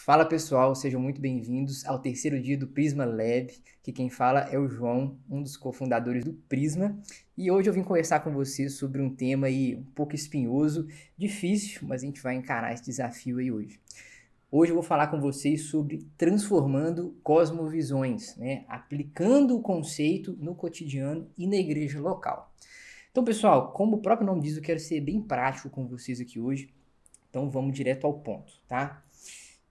Fala pessoal, sejam muito bem-vindos ao terceiro dia do Prisma Lab, que quem fala é o João, um dos cofundadores do Prisma, e hoje eu vim conversar com vocês sobre um tema aí um pouco espinhoso, difícil, mas a gente vai encarar esse desafio aí hoje. Hoje eu vou falar com vocês sobre transformando cosmovisões, né? Aplicando o conceito no cotidiano e na igreja local. Então pessoal, como o próprio nome diz, eu quero ser bem prático com vocês aqui hoje, então vamos direto ao ponto, tá?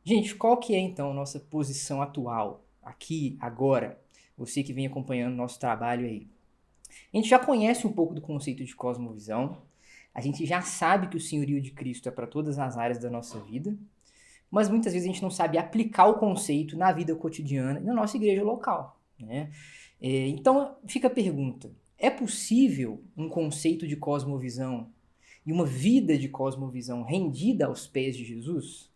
Gente, qual que é então a nossa posição atual, aqui, agora? Você que vem acompanhando nosso trabalho aí. A gente já conhece um pouco do conceito de cosmovisão, a gente já sabe que o senhorio de Cristo é para todas as áreas da nossa vida, mas muitas vezes a gente não sabe aplicar o conceito na vida cotidiana e na nossa igreja local, né? Então fica a pergunta, é possível um conceito de cosmovisão e uma vida de cosmovisão rendida aos pés de Jesus?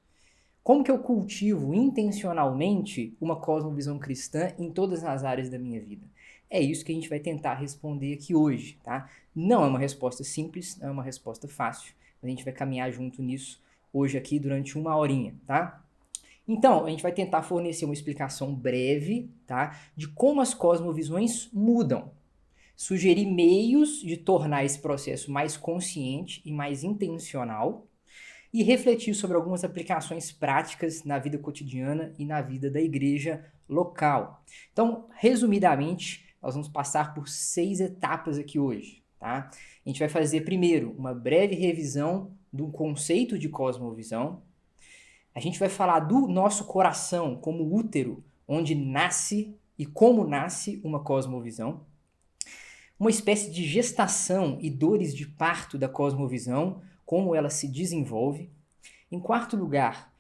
Como que eu cultivo intencionalmente uma cosmovisão cristã em todas as áreas da minha vida? É isso que a gente vai tentar responder aqui hoje, tá? Não é uma resposta simples, não é uma resposta fácil, mas a gente vai caminhar junto nisso hoje aqui durante uma horinha, tá? Então, a gente vai tentar fornecer uma explicação breve, tá? De como as cosmovisões mudam. Sugerir meios de tornar esse processo mais consciente e mais intencional, e refletir sobre algumas aplicações práticas na vida cotidiana e na vida da igreja local. Então, resumidamente, nós vamos passar por 6 etapas aqui hoje, tá? A gente vai fazer primeiro uma breve revisão do conceito de cosmovisão. A gente vai falar do nosso coração como útero, onde nasce e como nasce uma cosmovisão. Uma espécie de gestação e dores de parto da cosmovisão, como ela se desenvolve. Em quarto lugar,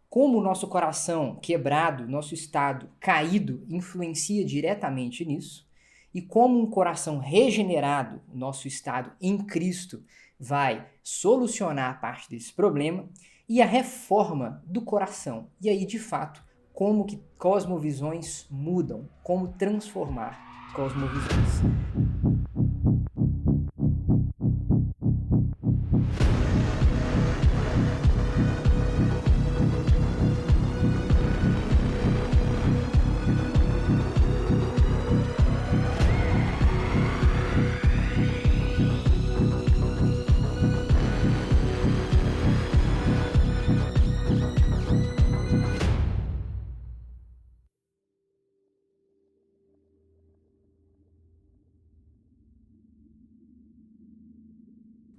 como o nosso coração quebrado, nosso estado caído, influencia diretamente nisso. E como um coração regenerado, nosso estado em Cristo, vai solucionar parte desse problema. E a reforma do coração. E aí, de fato, como que cosmovisões mudam, como transformar cosmovisões.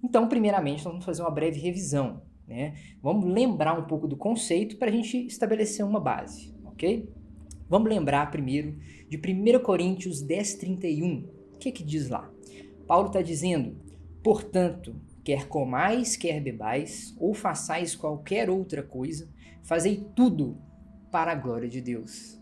Então, primeiramente, nós vamos fazer uma breve revisão, né? Vamos lembrar um pouco do conceito para a gente estabelecer uma base, ok? Vamos lembrar primeiro de 1 Coríntios 10:31. O que diz lá? Paulo está dizendo, portanto, quer comais, quer bebais, ou façais qualquer outra coisa, fazei tudo para a glória de Deus.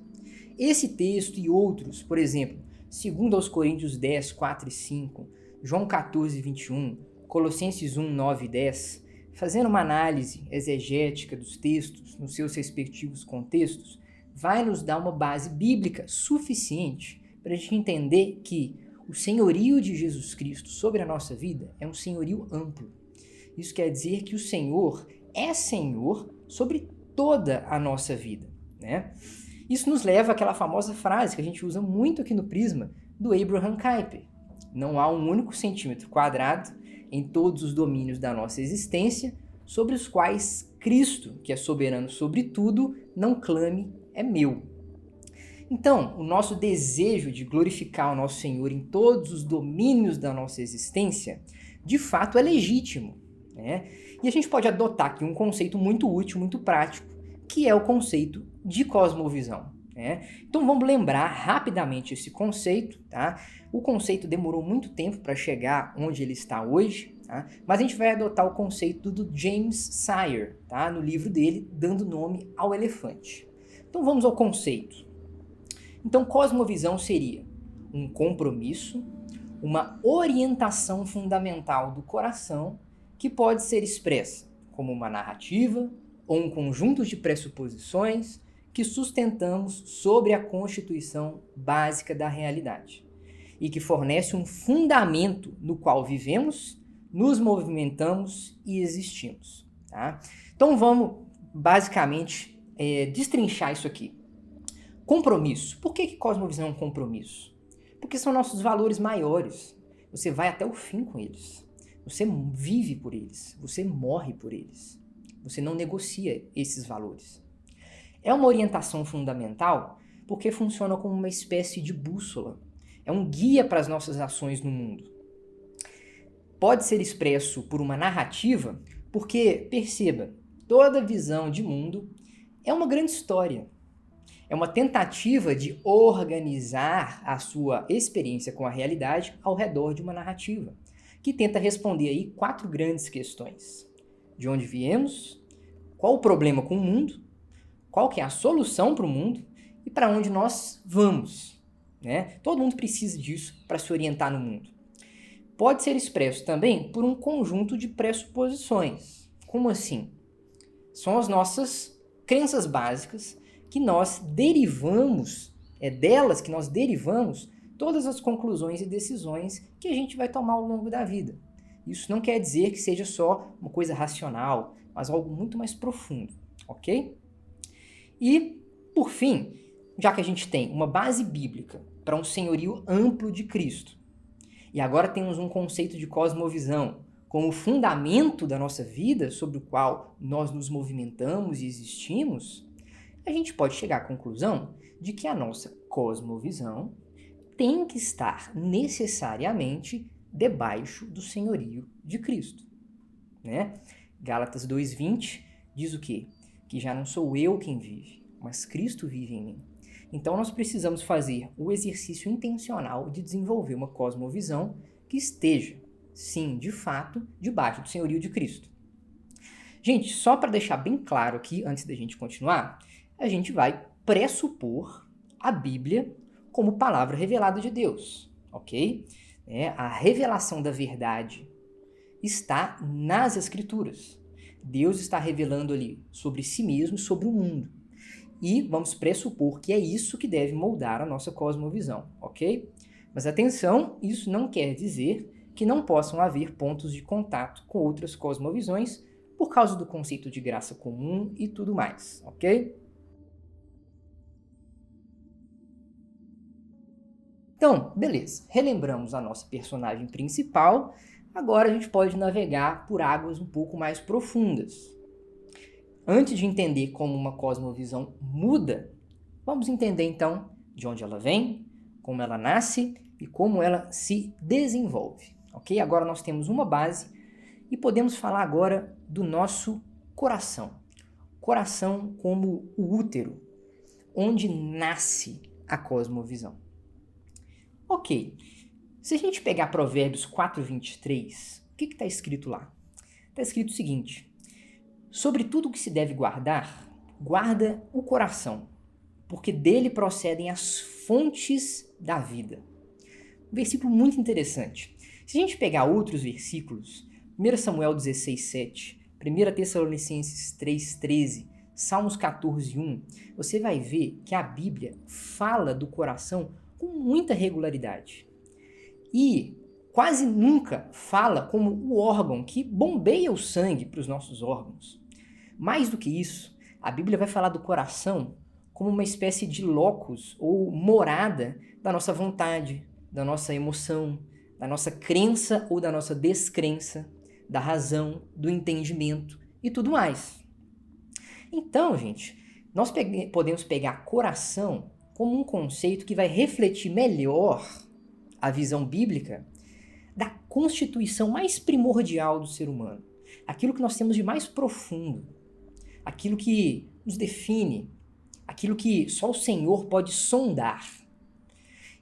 Esse texto e outros, por exemplo, 2 aos Coríntios 10, 4 e 5, João 14, 21, Colossenses 1, 9 e 10, fazendo uma análise exegética dos textos nos seus respectivos contextos, vai nos dar uma base bíblica suficiente para a gente entender que o senhorio de Jesus Cristo sobre a nossa vida é um senhorio amplo. Isso quer dizer que o Senhor é Senhor sobre toda a nossa vida, né? Isso nos leva àquela famosa frase que a gente usa muito aqui no Prisma, do Abraham Kuyper. Não há um único centímetro quadrado em todos os domínios da nossa existência, sobre os quais Cristo, que é soberano sobre tudo, não clame, é meu. Então, o nosso desejo de glorificar o nosso Senhor em todos os domínios da nossa existência, de fato é legítimo, né? E a gente pode adotar aqui um conceito muito útil, muito prático, que é o conceito de cosmovisão, né? Então vamos lembrar rapidamente esse conceito, tá? O conceito demorou muito tempo para chegar onde ele está hoje, tá? Mas a gente vai adotar o conceito do James Sire, tá? No livro dele, Dando Nome ao Elefante. Então vamos ao conceito. Então cosmovisão seria um compromisso, uma orientação fundamental do coração que pode ser expressa como uma narrativa ou um conjunto de pressuposições que sustentamos sobre a constituição básica da realidade e que fornece um fundamento no qual vivemos, nos movimentamos e existimos, tá? Então vamos basicamente destrinchar isso aqui. Compromisso. Por que cosmovisão é um compromisso? Porque são nossos valores maiores. Você vai até o fim com eles. Você vive por eles. Você morre por eles. Você não negocia esses valores. É uma orientação fundamental porque funciona como uma espécie de bússola. É um guia para as nossas ações no mundo. Pode ser expresso por uma narrativa porque, perceba, toda visão de mundo é uma grande história. É uma tentativa de organizar a sua experiência com a realidade ao redor de uma narrativa, que tenta responder aí 4 grandes questões. De onde viemos? Qual o problema com o mundo? Qual que é a solução para o mundo? E para onde nós vamos? Né? Todo mundo precisa disso para se orientar no mundo. Pode ser expresso também por um conjunto de pressuposições. Como assim? São as nossas crenças básicas que nós derivamos, é delas que nós derivamos todas as conclusões e decisões que a gente vai tomar ao longo da vida. Isso não quer dizer que seja só uma coisa racional, mas algo muito mais profundo, ok? E, por fim, já que a gente tem uma base bíblica para um senhorio amplo de Cristo, e agora temos um conceito de cosmovisão como fundamento da nossa vida, sobre o qual nós nos movimentamos e existimos, a gente pode chegar à conclusão de que a nossa cosmovisão tem que estar necessariamente debaixo do senhorio de Cristo. Né? Gálatas 2:20 diz o quê? Que já não sou eu quem vive, mas Cristo vive em mim. Então nós precisamos fazer o exercício intencional de desenvolver uma cosmovisão que esteja, sim, de fato, debaixo do senhorio de Cristo. Gente, só para deixar bem claro aqui, antes da gente continuar, a gente vai pressupor a Bíblia como palavra revelada de Deus, ok? A revelação da verdade está nas Escrituras. Deus está revelando ali sobre si mesmo e sobre o mundo. E vamos pressupor que é isso que deve moldar a nossa cosmovisão, ok? Mas atenção, isso não quer dizer que não possam haver pontos de contato com outras cosmovisões por causa do conceito de graça comum e tudo mais, ok? Então, beleza, relembramos a nossa personagem principal, agora a gente pode navegar por águas um pouco mais profundas. Antes de entender como uma cosmovisão muda, vamos entender então de onde ela vem, como ela nasce e como ela se desenvolve, ok? Agora nós temos uma base e podemos falar agora do nosso coração. Coração como o útero, onde nasce a cosmovisão. Ok, se a gente pegar Provérbios 4:23, o que está escrito lá? Está escrito o seguinte: sobre tudo que se deve guardar, guarda o coração, porque dele procedem as fontes da vida. Um versículo muito interessante. Se a gente pegar outros versículos, 1 Samuel 16:7, 1 Tessalonicenses 3:13, Salmos 14:1, você vai ver que a Bíblia fala do coração com muita regularidade. E quase nunca fala como o órgão que bombeia o sangue para os nossos órgãos. Mais do que isso, a Bíblia vai falar do coração como uma espécie de locus ou morada da nossa vontade, da nossa emoção, da nossa crença ou da nossa descrença, da razão, do entendimento e tudo mais. Então, gente, nós podemos pegar coração como um conceito que vai refletir melhor a visão bíblica da constituição mais primordial do ser humano. Aquilo que nós temos de mais profundo, aquilo que nos define, aquilo que só o Senhor pode sondar.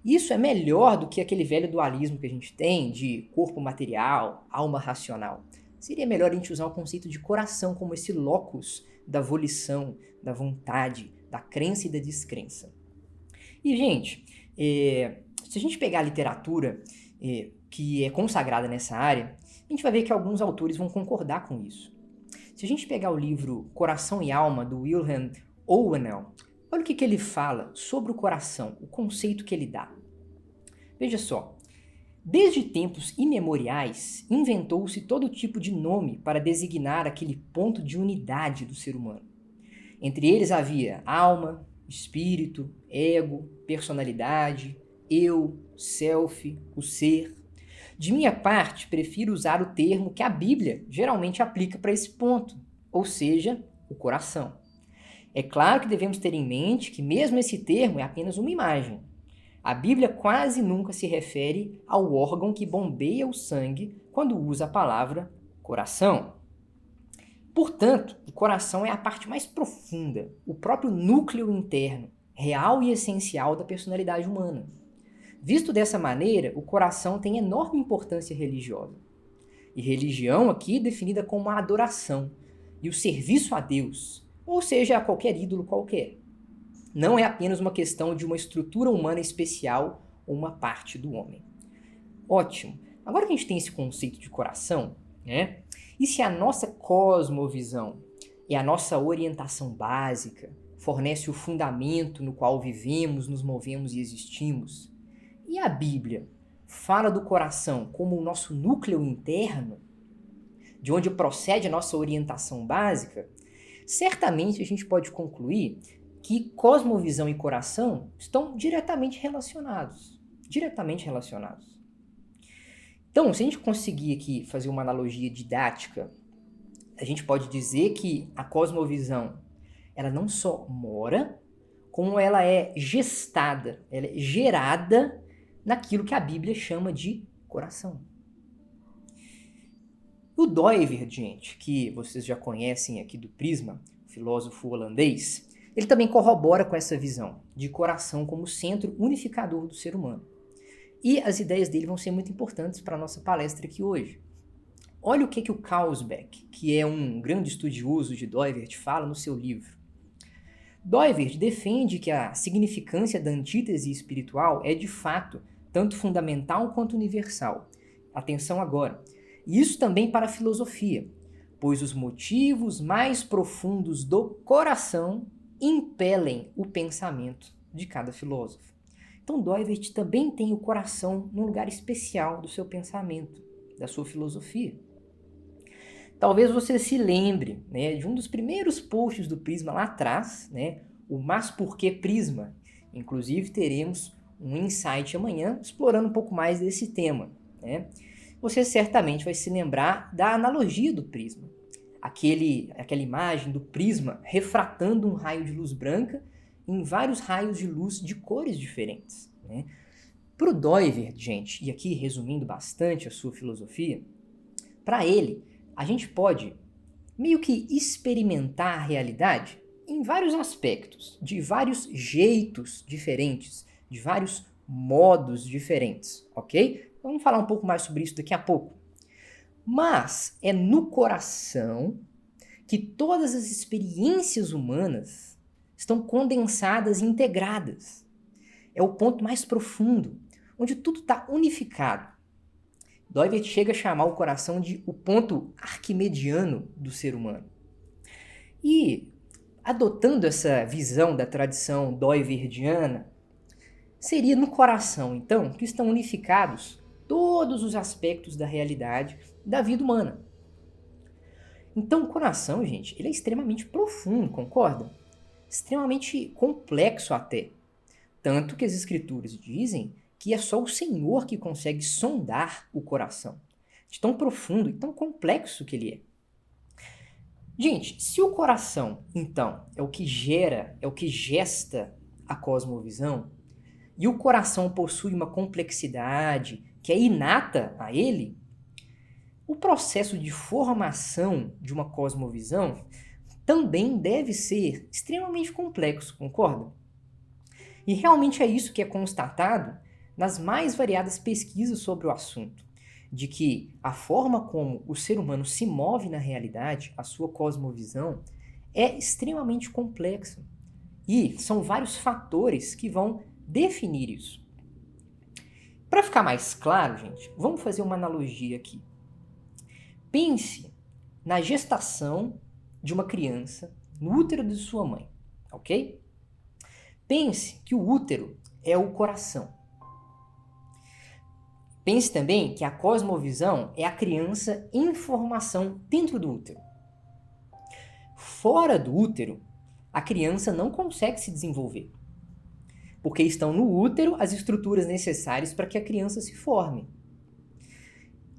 Isso é melhor do que aquele velho dualismo que a gente tem de corpo material, alma racional. Seria melhor a gente usar o conceito de coração como esse locus da volição, da vontade, da crença e da descrença. E, gente, se a gente pegar a literatura que é consagrada nessa área, a gente vai ver que alguns autores vão concordar com isso. Se a gente pegar o livro Coração e Alma, do Wilhelm Owenel, olha o que ele fala sobre o coração, o conceito que ele dá. Veja só, desde tempos imemoriais, inventou-se todo tipo de nome para designar aquele ponto de unidade do ser humano. Entre eles havia alma, espírito, ego, personalidade, eu, self, o ser. De minha parte, prefiro usar o termo que a Bíblia geralmente aplica para esse ponto, ou seja, o coração. É claro que devemos ter em mente que mesmo esse termo é apenas uma imagem. A Bíblia quase nunca se refere ao órgão que bombeia o sangue quando usa a palavra coração. Portanto, o coração é a parte mais profunda, o próprio núcleo interno, real e essencial da personalidade humana. Visto dessa maneira, o coração tem enorme importância religiosa. E religião aqui definida como a adoração e o serviço a Deus, ou seja, a qualquer ídolo qualquer. Não é apenas uma questão de uma estrutura humana especial ou uma parte do homem. Ótimo. Agora que a gente tem esse conceito de coração, né? E se a nossa cosmovisão e a nossa orientação básica fornece o fundamento no qual vivemos, nos movemos e existimos, e a Bíblia fala do coração como o nosso núcleo interno, de onde procede a nossa orientação básica, certamente a gente pode concluir que cosmovisão e coração estão diretamente relacionados. Diretamente relacionados. Então, se a gente conseguir aqui fazer uma analogia didática, a gente pode dizer que a cosmovisão, ela não só mora, como ela é gestada, ela é gerada naquilo que a Bíblia chama de coração. O Doivert, gente, que vocês já conhecem aqui do Prisma, filósofo holandês, ele também corrobora com essa visão de coração como centro unificador do ser humano. E as ideias dele vão ser muito importantes para a nossa palestra aqui hoje. Olha o que o Carlsbeck, que é um grande estudioso de Doivert, fala no seu livro. Doivert defende que a significância da antítese espiritual é, de fato, tanto fundamental quanto universal. Atenção agora. E isso também para a filosofia, pois os motivos mais profundos do coração impelem o pensamento de cada filósofo. Então, Doivert também tem o coração num lugar especial do seu pensamento, da sua filosofia. Talvez você se lembre, né, de um dos primeiros posts do Prisma lá atrás, né, o Mas Por que Prisma? Inclusive, teremos um insight amanhã explorando um pouco mais desse tema. Né? Você certamente vai se lembrar da analogia do prisma. Aquela imagem do prisma refratando um raio de luz branca em vários raios de luz de cores diferentes. Né? Para o Doivert, gente, e aqui resumindo bastante a sua filosofia, para ele, a gente pode meio que experimentar a realidade em vários aspectos, de vários jeitos diferentes, de vários modos diferentes, ok? Vamos falar um pouco mais sobre isso daqui a pouco. Mas é no coração que todas as experiências humanas estão condensadas e integradas. É o ponto mais profundo, onde tudo está unificado. Doivert chega a chamar o coração de o ponto arquimediano do ser humano. E, adotando essa visão da tradição doiverdiana, seria no coração, então, que estão unificados todos os aspectos da realidade da vida humana. Então, o coração, gente, ele é extremamente profundo, concorda? Extremamente complexo até. Tanto que as escrituras dizem que é só o Senhor que consegue sondar o coração. De tão profundo e tão complexo que ele é. Gente, se o coração, então, é o que gera, é o que gesta a cosmovisão, e o coração possui uma complexidade que é inata a ele, o processo de formação de uma cosmovisão também deve ser extremamente complexo, concorda? E realmente é isso que é constatado nas mais variadas pesquisas sobre o assunto, de que a forma como o ser humano se move na realidade, a sua cosmovisão, é extremamente complexa. E são vários fatores que vão definir isso. Para ficar mais claro, gente, vamos fazer uma analogia aqui. Pense na gestação de uma criança no útero de sua mãe, ok? Pense que o útero é o coração. Pense também que a cosmovisão é a criança em formação dentro do útero. Fora do útero, a criança não consegue se desenvolver, porque estão no útero as estruturas necessárias para que a criança se forme.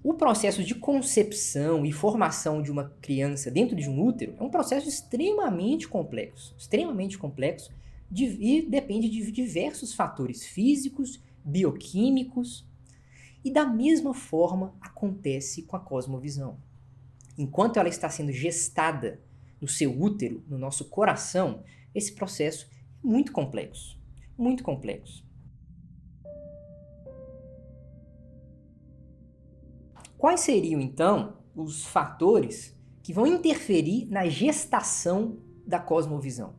O processo de concepção e formação de uma criança dentro de um útero é um processo extremamente complexo e depende de diversos fatores físicos, bioquímicos, e da mesma forma acontece com a cosmovisão. Enquanto ela está sendo gestada no seu útero, no nosso coração, esse processo é muito complexo, muito complexo. Quais seriam, então, os fatores que vão interferir na gestação da cosmovisão?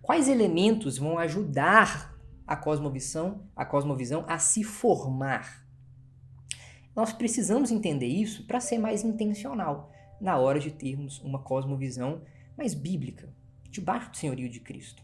Quais elementos vão ajudar a cosmovisão a se formar? Nós precisamos entender isso para ser mais intencional na hora de termos uma cosmovisão mais bíblica, debaixo do senhorio de Cristo.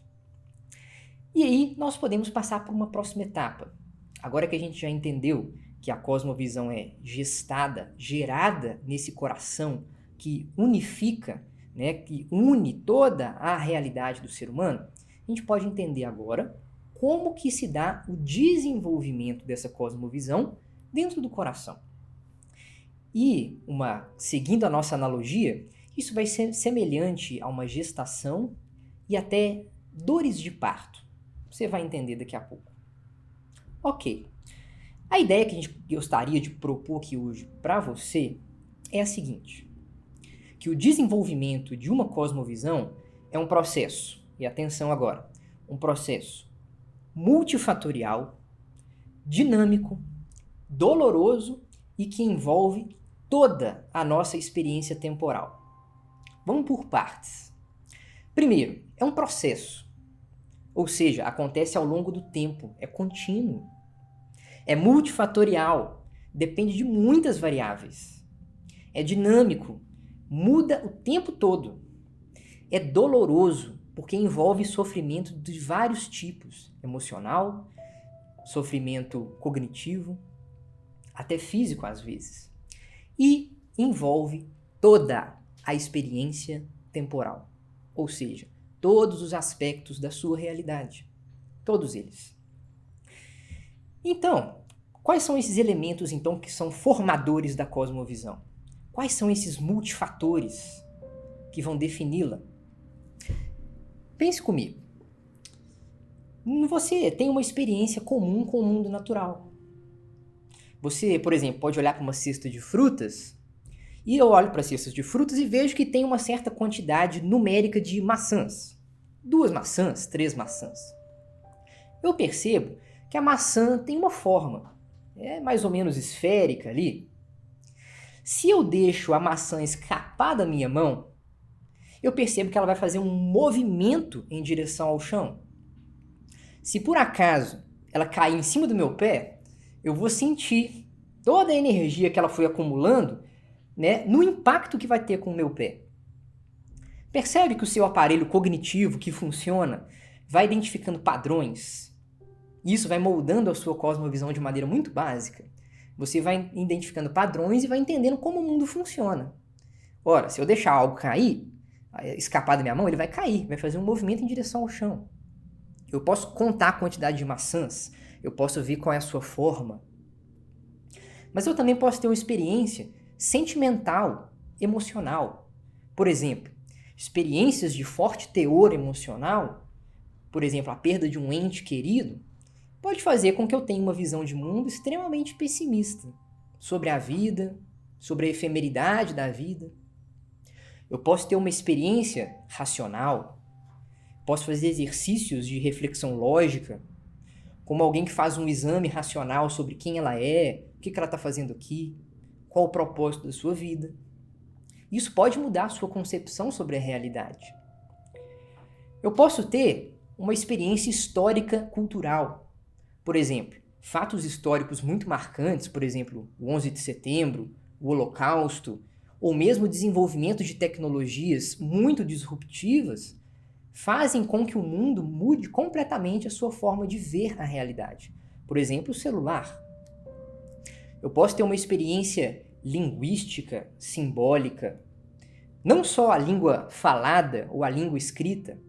E aí nós podemos passar por uma próxima etapa. Agora que a gente já entendeu que a cosmovisão é gestada, gerada nesse coração que unifica, né, que une toda a realidade do ser humano, a gente pode entender agora como que se dá o desenvolvimento dessa cosmovisão dentro do coração. E, seguindo a nossa analogia, isso vai ser semelhante a uma gestação e até dores de parto. Você vai entender daqui a pouco. Ok. A ideia que a gente gostaria de propor aqui hoje para você é a seguinte: que o desenvolvimento de uma cosmovisão é um processo, e atenção agora, um processo multifatorial, dinâmico, doloroso e que envolve toda a nossa experiência temporal. Vamos por partes. Primeiro, é um processo, ou seja, acontece ao longo do tempo, é contínuo. É multifatorial, depende de muitas variáveis. É dinâmico, muda o tempo todo. É doloroso, porque envolve sofrimento de vários tipos, emocional, sofrimento cognitivo, até físico às vezes. E envolve toda a experiência temporal, ou seja, todos os aspectos da sua realidade, todos eles. Então, quais são esses elementos então que são formadores da cosmovisão? Quais são esses multifatores que vão defini-la? Pense comigo. Você tem uma experiência comum com o mundo natural. Você, por exemplo, pode olhar para uma cesta de frutas e eu olho para cestas de frutas e vejo que tem uma certa quantidade numérica de maçãs. 2 maçãs, 3 maçãs. Eu percebo que a maçã tem uma forma, é mais ou menos esférica ali. Se eu deixo a maçã escapar da minha mão, eu percebo que ela vai fazer um movimento em direção ao chão. Se por acaso ela cair em cima do meu pé, eu vou sentir toda a energia que ela foi acumulando, né, no impacto que vai ter com o meu pé. Percebe que o seu aparelho cognitivo que funciona vai identificando padrões? Isso vai moldando a sua cosmovisão de maneira muito básica. Você vai identificando padrões e vai entendendo como o mundo funciona. Ora, se eu deixar algo cair, escapar da minha mão, ele vai cair, vai fazer um movimento em direção ao chão. Eu posso contar a quantidade de maçãs, eu posso ver qual é a sua forma. Mas eu também posso ter uma experiência sentimental, emocional. Por exemplo, experiências de forte teor emocional, por exemplo, a perda de um ente querido, pode fazer com que eu tenha uma visão de mundo extremamente pessimista sobre a vida, sobre a efemeridade da vida. Eu posso ter uma experiência racional, posso fazer exercícios de reflexão lógica, como alguém que faz um exame racional sobre quem ela é, o que ela está fazendo aqui, qual o propósito da sua vida. Isso pode mudar a sua concepção sobre a realidade. Eu posso ter uma experiência histórica cultural. Por exemplo, fatos históricos muito marcantes, por exemplo, o 11 de setembro, o Holocausto, ou mesmo o desenvolvimento de tecnologias muito disruptivas, fazem com que o mundo mude completamente a sua forma de ver a realidade. Por exemplo, o celular. Eu posso ter uma experiência linguística, simbólica, Não só a língua falada ou a língua escrita,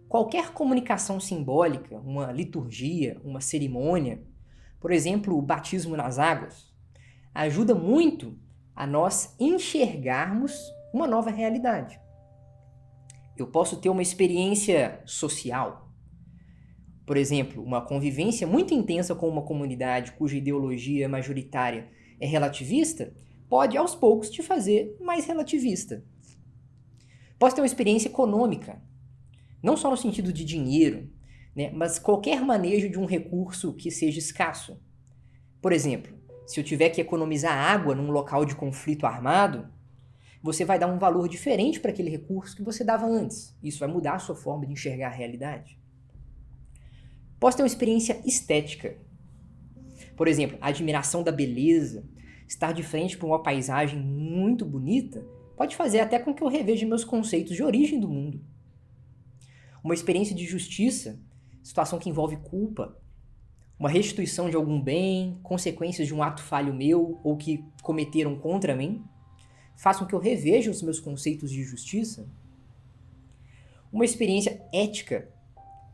qualquer comunicação simbólica, uma liturgia, uma cerimônia, por exemplo, o batismo nas águas, ajuda muito a nós enxergarmos uma nova realidade. Eu posso ter uma experiência social, por exemplo, uma convivência muito intensa com uma comunidade cuja ideologia majoritária é relativista, pode aos poucos te fazer mais relativista. Posso ter uma experiência econômica, não só no sentido de dinheiro, né, mas qualquer manejo de um recurso que seja escasso. Por exemplo, se eu tiver que economizar água num local de conflito armado, você vai dar um valor diferente para aquele recurso que você dava antes. Isso vai mudar a sua forma de enxergar a realidade. Posso ter uma experiência estética. Por exemplo, a admiração da beleza, estar de frente para uma paisagem muito bonita, pode fazer até com que eu reveja meus conceitos de origem do mundo. Uma experiência de justiça, situação que envolve culpa, uma restituição de algum bem, consequências de um ato falho meu ou que cometeram contra mim, faz com que eu reveja os meus conceitos de justiça. Uma experiência ética,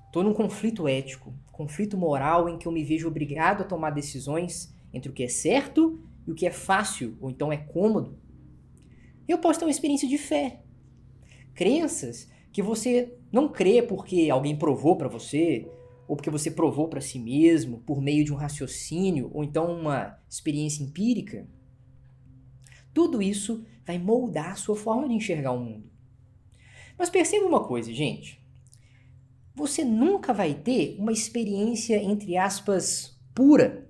estou num conflito ético, conflito moral em que eu me vejo obrigado a tomar decisões entre o que é certo e o que é fácil ou então é cômodo. Eu posso ter uma experiência de fé. Crenças que você não crê porque alguém provou para você, ou porque você provou para si mesmo, por meio de um raciocínio, ou então uma experiência empírica. Tudo isso vai moldar a sua forma de enxergar o mundo. Mas perceba uma coisa, gente. Você nunca vai ter uma experiência, entre aspas, pura.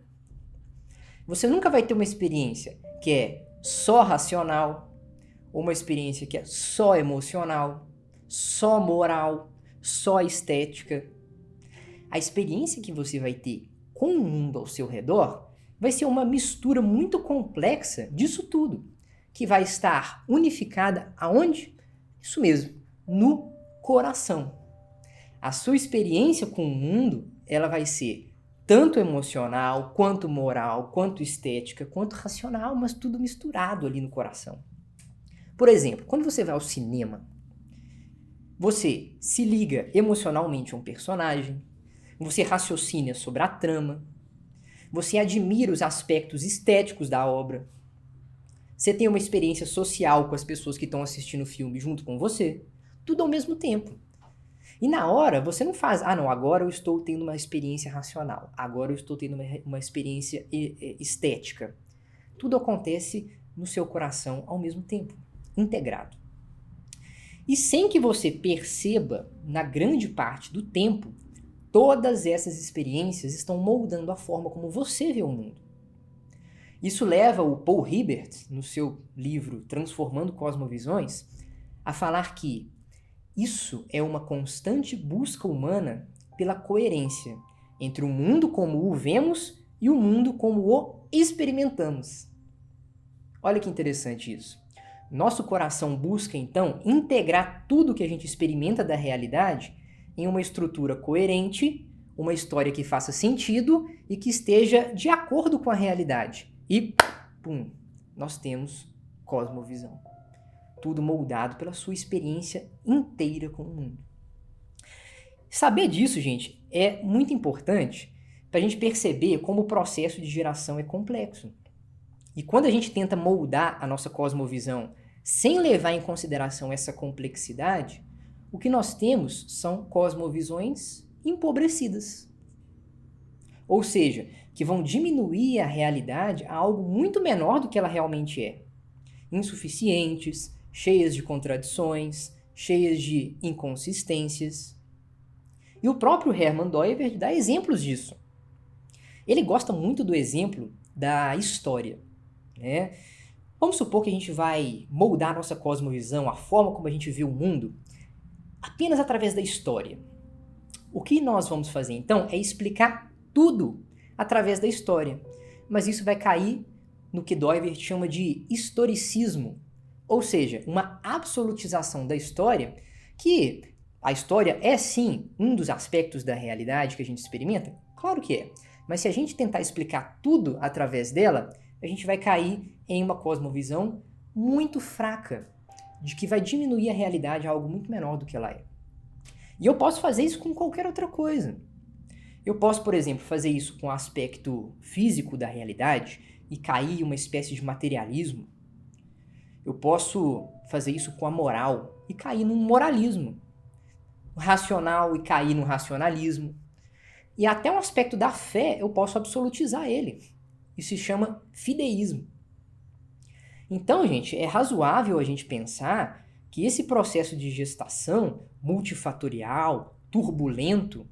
Você nunca vai ter uma experiência que é só racional, ou uma experiência que é só emocional, só moral, só estética. A experiência que você vai ter com o mundo ao seu redor vai ser uma mistura muito complexa disso tudo, que vai estar unificada aonde? Isso mesmo, no coração. A sua experiência com o mundo, ela vai ser tanto emocional, quanto moral, quanto estética, quanto racional, mas tudo misturado ali no coração. Por exemplo, quando você vai ao cinema, você se liga emocionalmente a um personagem, você raciocina sobre a trama, você admira os aspectos estéticos da obra, você tem uma experiência social com as pessoas que estão assistindo o filme junto com você, tudo ao mesmo tempo. E na hora, você não faz, não, agora eu estou tendo uma experiência racional, agora eu estou tendo uma experiência estética. Tudo acontece no seu coração ao mesmo tempo, integrado. E sem que você perceba, na grande parte do tempo, todas essas experiências estão moldando a forma como você vê o mundo. Isso leva o Paul Hibbert, no seu livro Transformando Cosmovisões, a falar que isso é uma constante busca humana pela coerência entre o mundo como o vemos e o mundo como o experimentamos. Olha que interessante isso. Nosso coração busca, então, integrar tudo que a gente experimenta da realidade em uma estrutura coerente, uma história que faça sentido e que esteja de acordo com a realidade. E, pum, nós temos cosmovisão. Tudo moldado pela sua experiência inteira com o mundo. Saber disso, gente, é muito importante para a gente perceber como o processo de geração é complexo. E quando a gente tenta moldar a nossa cosmovisão sem levar em consideração essa complexidade, o que nós temos são cosmovisões empobrecidas. Ou seja, que vão diminuir a realidade a algo muito menor do que ela realmente é. Insuficientes, cheias de contradições, cheias de inconsistências. E o próprio Hermann Doivert dá exemplos disso. Ele gosta muito do exemplo da história, né? Vamos supor que a gente vai moldar a nossa cosmovisão, a forma como a gente vê o mundo, apenas através da história. O que nós vamos fazer, então, é explicar tudo através da história. Mas isso vai cair no que Doivert chama de historicismo, ou seja, uma absolutização da história, que a história é sim um dos aspectos da realidade que a gente experimenta? Claro que é. Mas se a gente tentar explicar tudo através dela, a gente vai cair em uma cosmovisão muito fraca, de que vai diminuir a realidade a algo muito menor do que ela é. E eu posso fazer isso com qualquer outra coisa. Eu posso, por exemplo, fazer isso com o aspecto físico da realidade e cair em uma espécie de materialismo. Eu posso fazer isso com a moral e cair num moralismo. Racional e cair no racionalismo. E até um aspecto da fé eu posso absolutizar ele. Isso se chama fideísmo. Então, gente, é razoável a gente pensar que esse processo de gestação multifatorial, turbulento,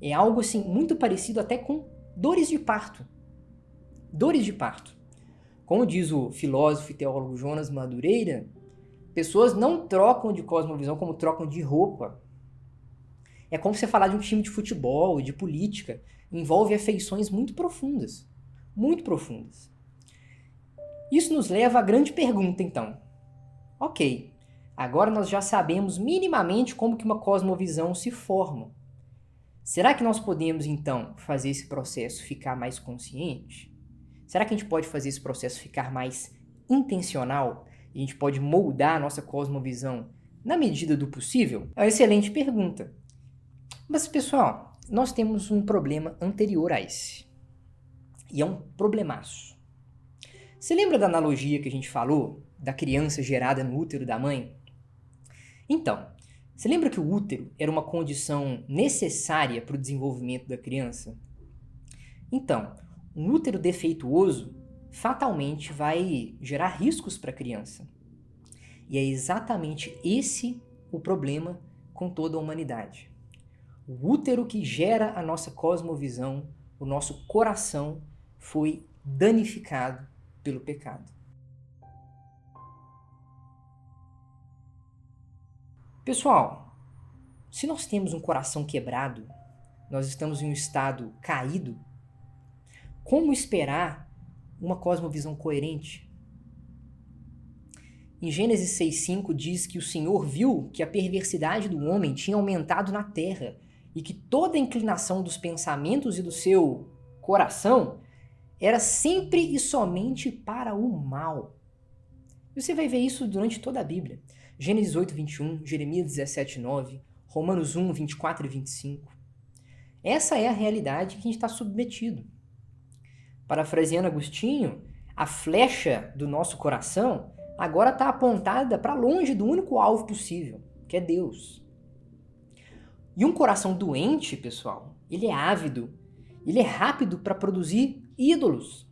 é algo assim muito parecido até com dores de parto. Dores de parto. Como diz o filósofo e teólogo Jonas Madureira, pessoas não trocam de cosmovisão como trocam de roupa. É como você falar de um time de futebol, de política. Envolve afeições muito profundas. Muito profundas. Isso nos leva à grande pergunta, então. Ok, agora nós já sabemos minimamente como que uma cosmovisão se forma. Será que nós podemos, então, fazer esse processo ficar mais consciente? Será que a gente pode fazer esse processo ficar mais intencional? E a gente pode moldar a nossa cosmovisão na medida do possível? É uma excelente pergunta. Mas, pessoal, nós temos um problema anterior a esse. E é um problemaço. Você lembra da analogia que a gente falou da criança gerada no útero da mãe? Então, você lembra que o útero era uma condição necessária para o desenvolvimento da criança? Então, um útero defeituoso fatalmente vai gerar riscos para a criança. E é exatamente esse o problema com toda a humanidade. O útero que gera a nossa cosmovisão, o nosso coração, foi danificado pelo pecado. Pessoal, se nós temos um coração quebrado, nós estamos em um estado caído, como esperar uma cosmovisão coerente? Em Gênesis 6,5 diz que o Senhor viu que a perversidade do homem tinha aumentado na terra e que toda a inclinação dos pensamentos e do seu coração era sempre e somente para o mal. E você vai ver isso durante toda a Bíblia. Gênesis 8:21, Jeremias 17:9, Romanos 1, 24 e 25. Essa é a realidade que a gente está submetido. Parafraseando Agostinho, a flecha do nosso coração agora está apontada para longe do único alvo possível, que é Deus. E um coração doente, pessoal, ele é ávido, ele é rápido para produzir ídolos.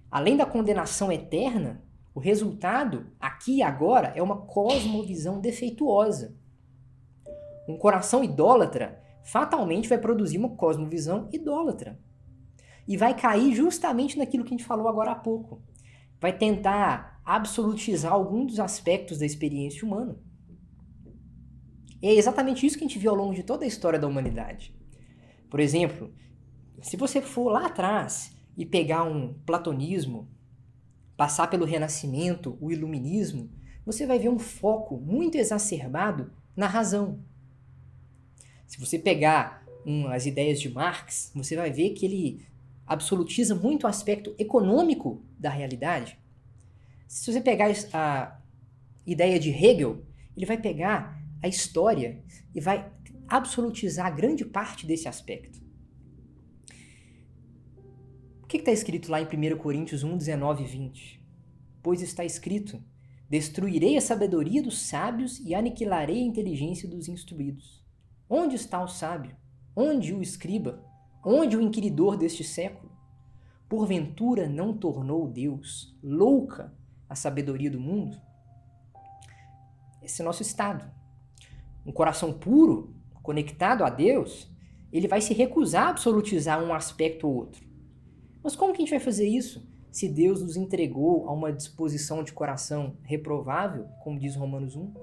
Além da condenação eterna, o resultado, aqui e agora, é uma cosmovisão defeituosa. Um coração idólatra fatalmente vai produzir uma cosmovisão idólatra. E vai cair justamente naquilo que a gente falou agora há pouco. Vai tentar absolutizar algum dos aspectos da experiência humana. E é exatamente isso que a gente viu ao longo de toda a história da humanidade. Por exemplo, se você for lá atrás e pegar um platonismo, passar pelo Renascimento, o Iluminismo, você vai ver um foco muito exacerbado na razão. Se você pegar as ideias de Marx, você vai ver que ele absolutiza muito o aspecto econômico da realidade. Se você pegar a ideia de Hegel, ele vai pegar a história e vai absolutizar grande parte desse aspecto. O que está escrito lá em 1 Coríntios 1, 19 e 20? Pois está escrito: destruirei a sabedoria dos sábios e aniquilarei a inteligência dos instruídos. Onde está o sábio? Onde o escriba? Onde o inquiridor deste século? Porventura não tornou Deus louca a sabedoria do mundo? Esse é nosso estado. Um coração puro, conectado a Deus, ele vai se recusar a absolutizar um aspecto ou outro. Mas como que a gente vai fazer isso se Deus nos entregou a uma disposição de coração reprovável, como diz Romanos 1?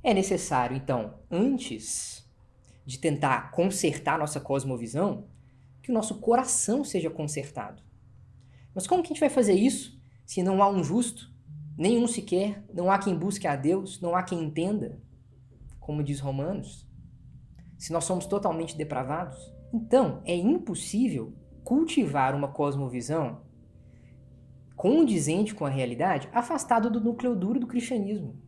É necessário, então, antes de tentar consertar nossa cosmovisão, que o nosso coração seja consertado. Mas como que a gente vai fazer isso se não há um justo, nenhum sequer, não há quem busque a Deus, não há quem entenda, como diz Romanos? Se nós somos totalmente depravados? Então, é impossível cultivar uma cosmovisão condizente com a realidade, afastado do núcleo duro do cristianismo.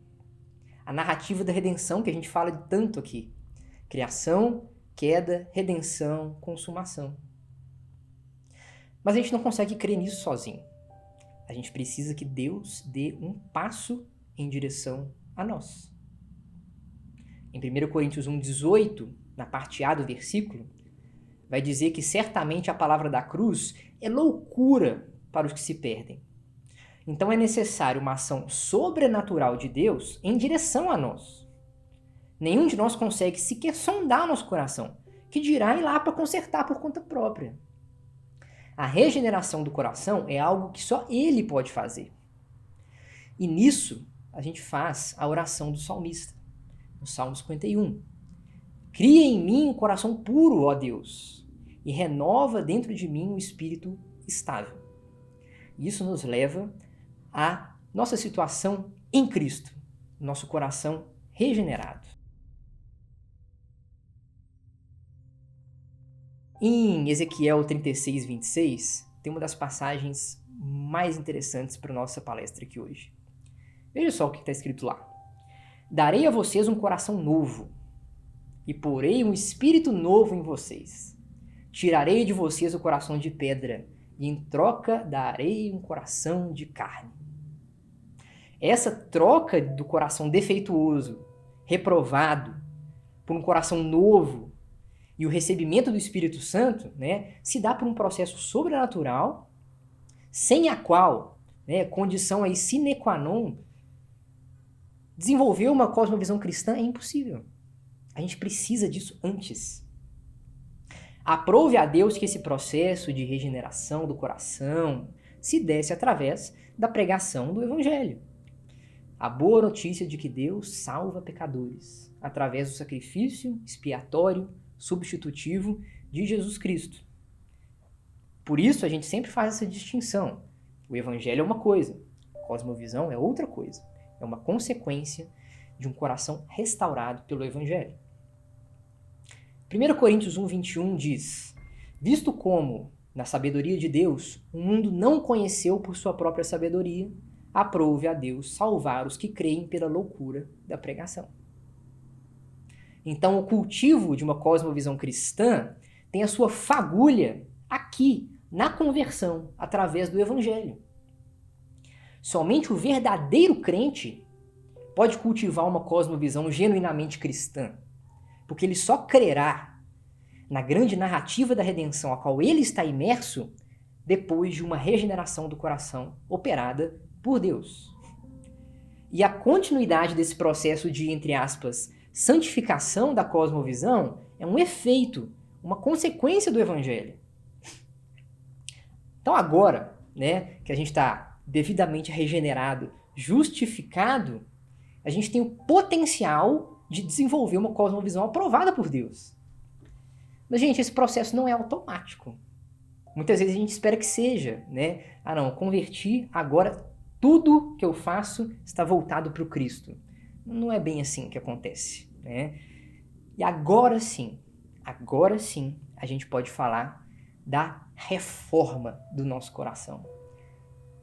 A narrativa da redenção que a gente fala de tanto aqui. Criação, queda, redenção, consumação. Mas a gente não consegue crer nisso sozinho. A gente precisa que Deus dê um passo em direção a nós. Em 1 Coríntios 1,18, na parte A do versículo, vai dizer que certamente a palavra da cruz é loucura para os que se perdem. Então é necessário uma ação sobrenatural de Deus em direção a nós. Nenhum de nós consegue sequer sondar nosso coração, que dirá ir lá para consertar por conta própria. A regeneração do coração é algo que só Ele pode fazer. E nisso a gente faz a oração do salmista, no Salmo 51. Cria em mim um coração puro, ó Deus, e renova dentro de mim um espírito estável. Isso nos leva à nossa situação em Cristo, nosso coração regenerado. Em Ezequiel 36, 26, tem uma das passagens mais interessantes para a nossa palestra aqui hoje. Veja só o que está escrito lá. Darei a vocês um coração novo, e porei um espírito novo em vocês. Tirarei de vocês o coração de pedra, e em troca darei um coração de carne. Essa troca do coração defeituoso, reprovado, por um coração novo, e o recebimento do Espírito Santo, se dá por um processo sobrenatural, sem a qual, condição aí sine qua non, desenvolver uma cosmovisão cristã é impossível. A gente precisa disso antes. Aprove a Deus que esse processo de regeneração do coração se desse através da pregação do Evangelho. A boa notícia de que Deus salva pecadores através do sacrifício expiatório, substitutivo de Jesus Cristo. Por isso a gente sempre faz essa distinção. O Evangelho é uma coisa, a cosmovisão é outra coisa. É uma consequência de um coração restaurado pelo Evangelho. 1 Coríntios 1,21 diz: visto como, na sabedoria de Deus, o mundo não conheceu por sua própria sabedoria, aprove a Deus salvar os que creem pela loucura da pregação. Então, o cultivo de uma cosmovisão cristã tem a sua fagulha aqui, na conversão, através do Evangelho. Somente o verdadeiro crente pode cultivar uma cosmovisão genuinamente cristã, porque ele só crerá na grande narrativa da redenção a qual ele está imerso depois de uma regeneração do coração operada por Deus. E a continuidade desse processo de, entre aspas, santificação da cosmovisão é um efeito, uma consequência do Evangelho. Então agora, que a gente está devidamente regenerado, justificado, a gente tem o potencial de desenvolver uma cosmovisão aprovada por Deus. Mas, gente, esse processo não é automático. Muitas vezes a gente espera que seja, Ah, não, converti, agora tudo que eu faço está voltado para o Cristo. Não é bem assim que acontece, E agora sim, a gente pode falar da reforma do nosso coração,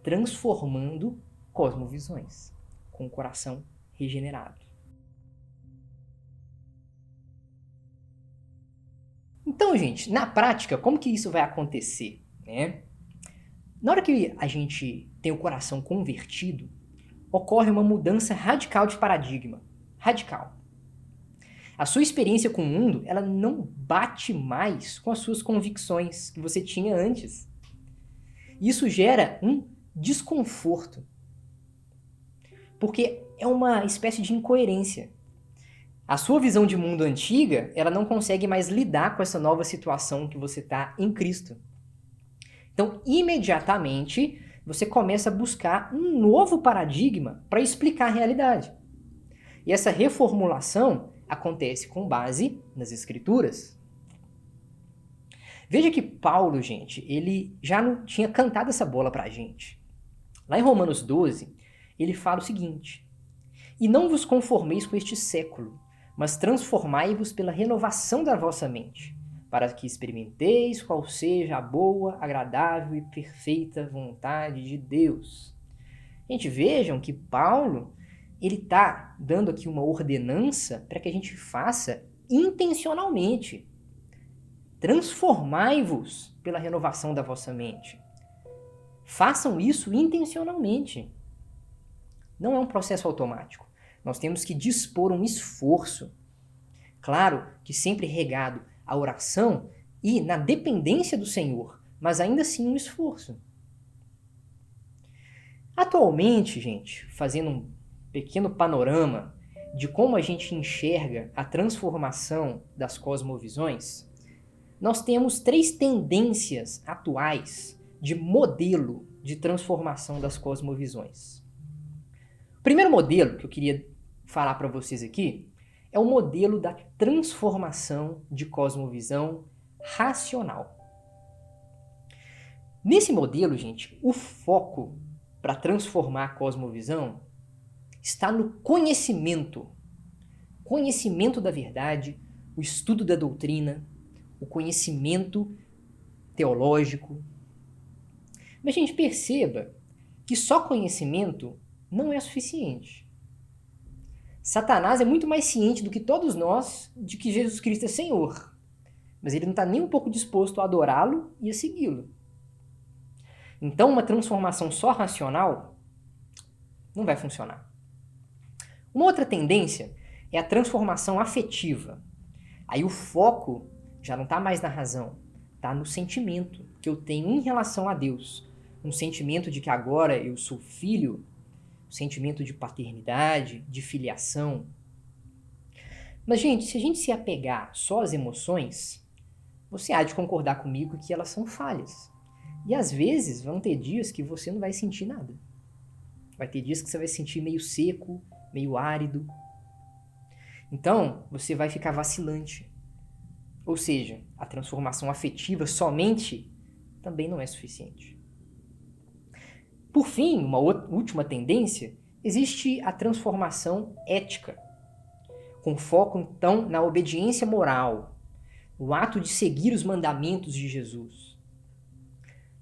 transformando cosmovisões com o coração regenerado. Então, gente, na prática, como que isso vai acontecer, Na hora que a gente tem o coração convertido, ocorre uma mudança radical de paradigma. Radical. A sua experiência com o mundo, ela não bate mais com as suas convicções que você tinha antes. Isso gera um desconforto. Porque é uma espécie de incoerência. A sua visão de mundo antiga, ela não consegue mais lidar com essa nova situação que você está em Cristo. Então, imediatamente, você começa a buscar um novo paradigma para explicar a realidade. E essa reformulação acontece com base nas Escrituras. Veja que Paulo, gente, ele já não tinha cantado essa bola para a gente. Lá em Romanos 12, ele fala o seguinte: e não vos conformeis com este século, mas transformai-vos pela renovação da vossa mente, para que experimenteis qual seja a boa, agradável e perfeita vontade de Deus. Gente, vejam que Paulo, ele está dando aqui uma ordenança para que a gente faça intencionalmente. Transformai-vos pela renovação da vossa mente. Façam isso intencionalmente. Não é um processo automático. Nós temos que dispor um esforço. Claro que sempre regado à oração e na dependência do Senhor, mas ainda assim um esforço. Atualmente, gente, fazendo um pequeno panorama de como a gente enxerga a transformação das cosmovisões, nós temos 3 tendências atuais de modelo de transformação das cosmovisões. O primeiro modelo que eu queria falar para vocês aqui é o modelo da transformação de cosmovisão racional. Nesse modelo, gente, o foco para transformar a cosmovisão está no conhecimento. Conhecimento da verdade, o estudo da doutrina, o conhecimento teológico. Mas, gente, perceba que só conhecimento não é suficiente. Satanás é muito mais ciente do que todos nós de que Jesus Cristo é Senhor. Mas ele não está nem um pouco disposto a adorá-lo e a segui-lo. Então, uma transformação só racional não vai funcionar. Uma outra tendência é a transformação afetiva. Aí o foco já não está mais na razão, está no sentimento que eu tenho em relação a Deus. Um sentimento de que agora eu sou filho, um sentimento de paternidade, de filiação. Mas, gente, se a gente se apegar só às emoções, você há de concordar comigo que elas são falhas. E às vezes vão ter dias que você não vai sentir nada. Vai ter dias que você vai sentir meio seco, meio árido. Então, você vai ficar vacilante. Ou seja, a transformação afetiva somente também não é suficiente. Por fim, uma última tendência, existe a transformação ética, com foco então na obediência moral, no ato de seguir os mandamentos de Jesus.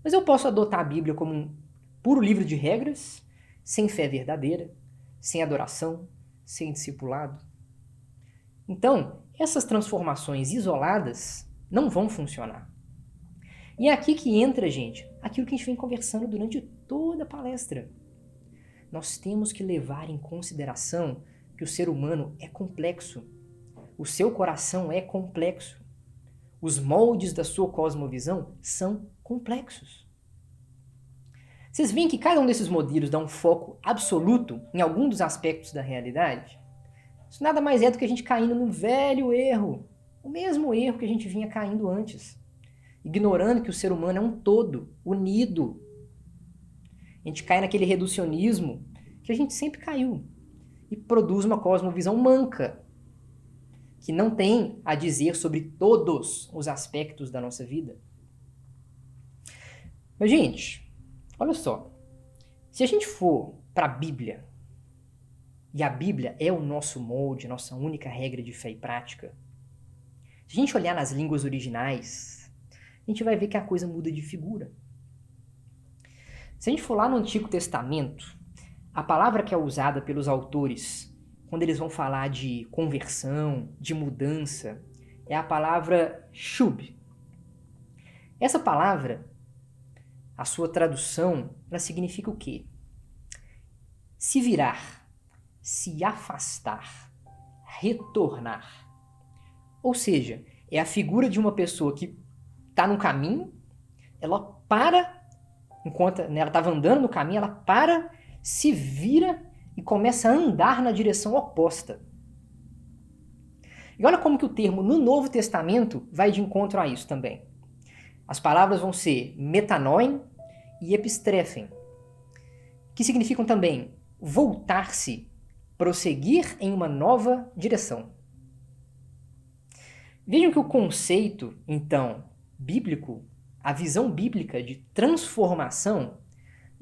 Mas eu posso adotar a Bíblia como um puro livro de regras, sem fé verdadeira, sem adoração, sem discipulado. Então, essas transformações isoladas não vão funcionar. E é aqui que entra, gente, aquilo que a gente vem conversando durante toda a palestra. Nós temos que levar em consideração que o ser humano é complexo. O seu coração é complexo. Os moldes da sua cosmovisão são complexos. Vocês veem que cada um desses modelos dá um foco absoluto em algum dos aspectos da realidade? Isso nada mais é do que a gente caindo no velho erro, o mesmo erro que a gente vinha caindo antes, ignorando que o ser humano é um todo, unido. A gente cai naquele reducionismo que a gente sempre caiu e produz uma cosmovisão manca, que não tem a dizer sobre todos os aspectos da nossa vida. Mas, gente, olha só, se a gente for para a Bíblia, e a Bíblia é o nosso molde, nossa única regra de fé e prática, se a gente olhar nas línguas originais, a gente vai ver que a coisa muda de figura. Se a gente for lá no Antigo Testamento, a palavra que é usada pelos autores quando eles vão falar de conversão, de mudança, é a palavra shub. Essa palavra, a sua tradução, ela significa o quê? Se virar, se afastar, retornar. Ou seja, é a figura de uma pessoa que está no caminho, ela para, enquanto ela estava andando no caminho, ela para, se vira e começa a andar na direção oposta. E olha como que o termo no Novo Testamento vai de encontro a isso também. As palavras vão ser metanoin e epistrefen, que significam também voltar-se, prosseguir em uma nova direção. Vejam que o conceito, então, bíblico, a visão bíblica de transformação,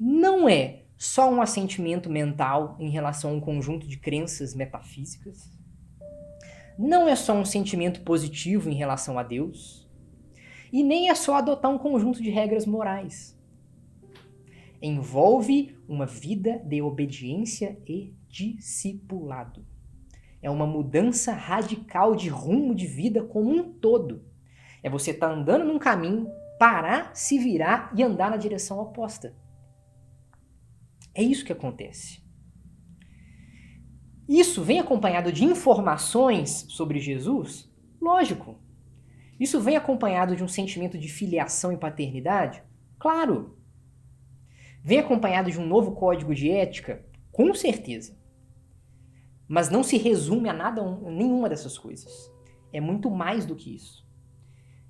não é só um assentimento mental em relação a um conjunto de crenças metafísicas, não é só um sentimento positivo em relação a Deus, E nem é só adotar um conjunto de regras morais. Envolve uma vida de obediência e discipulado. É uma mudança radical de rumo de vida como um todo. É você estar andando num caminho, parar, se virar e andar na direção oposta. É isso que acontece. Isso vem acompanhado de informações sobre Jesus? Lógico. Isso vem acompanhado de um sentimento de filiação e paternidade? Claro. Vem acompanhado de um novo código de ética? Com certeza. Mas não se resume a nenhuma dessas coisas. É muito mais do que isso.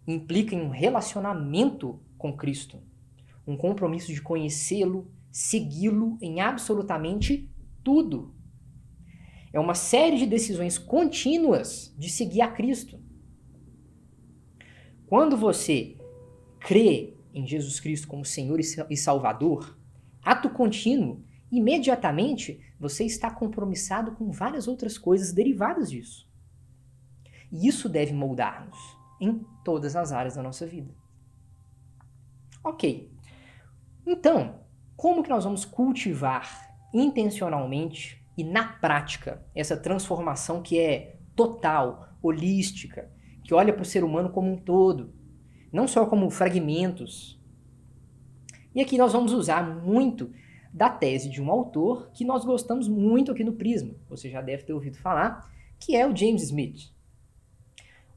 Implica em um relacionamento com Cristo, um compromisso de conhecê-lo, segui-lo em absolutamente tudo. É uma série de decisões contínuas de seguir a Cristo. Quando você crê em Jesus Cristo como Senhor e Salvador, ato contínuo, imediatamente você está compromissado com várias outras coisas derivadas disso. E isso deve moldar-nos em todas as áreas da nossa vida. Ok. Então, como que nós vamos cultivar intencionalmente e na prática essa transformação que é total, holística, que olha para o ser humano como um todo, não só como fragmentos? E aqui nós vamos usar muito da tese de um autor que nós gostamos muito aqui no Prisma. Você já deve ter ouvido falar, que é o James Smith.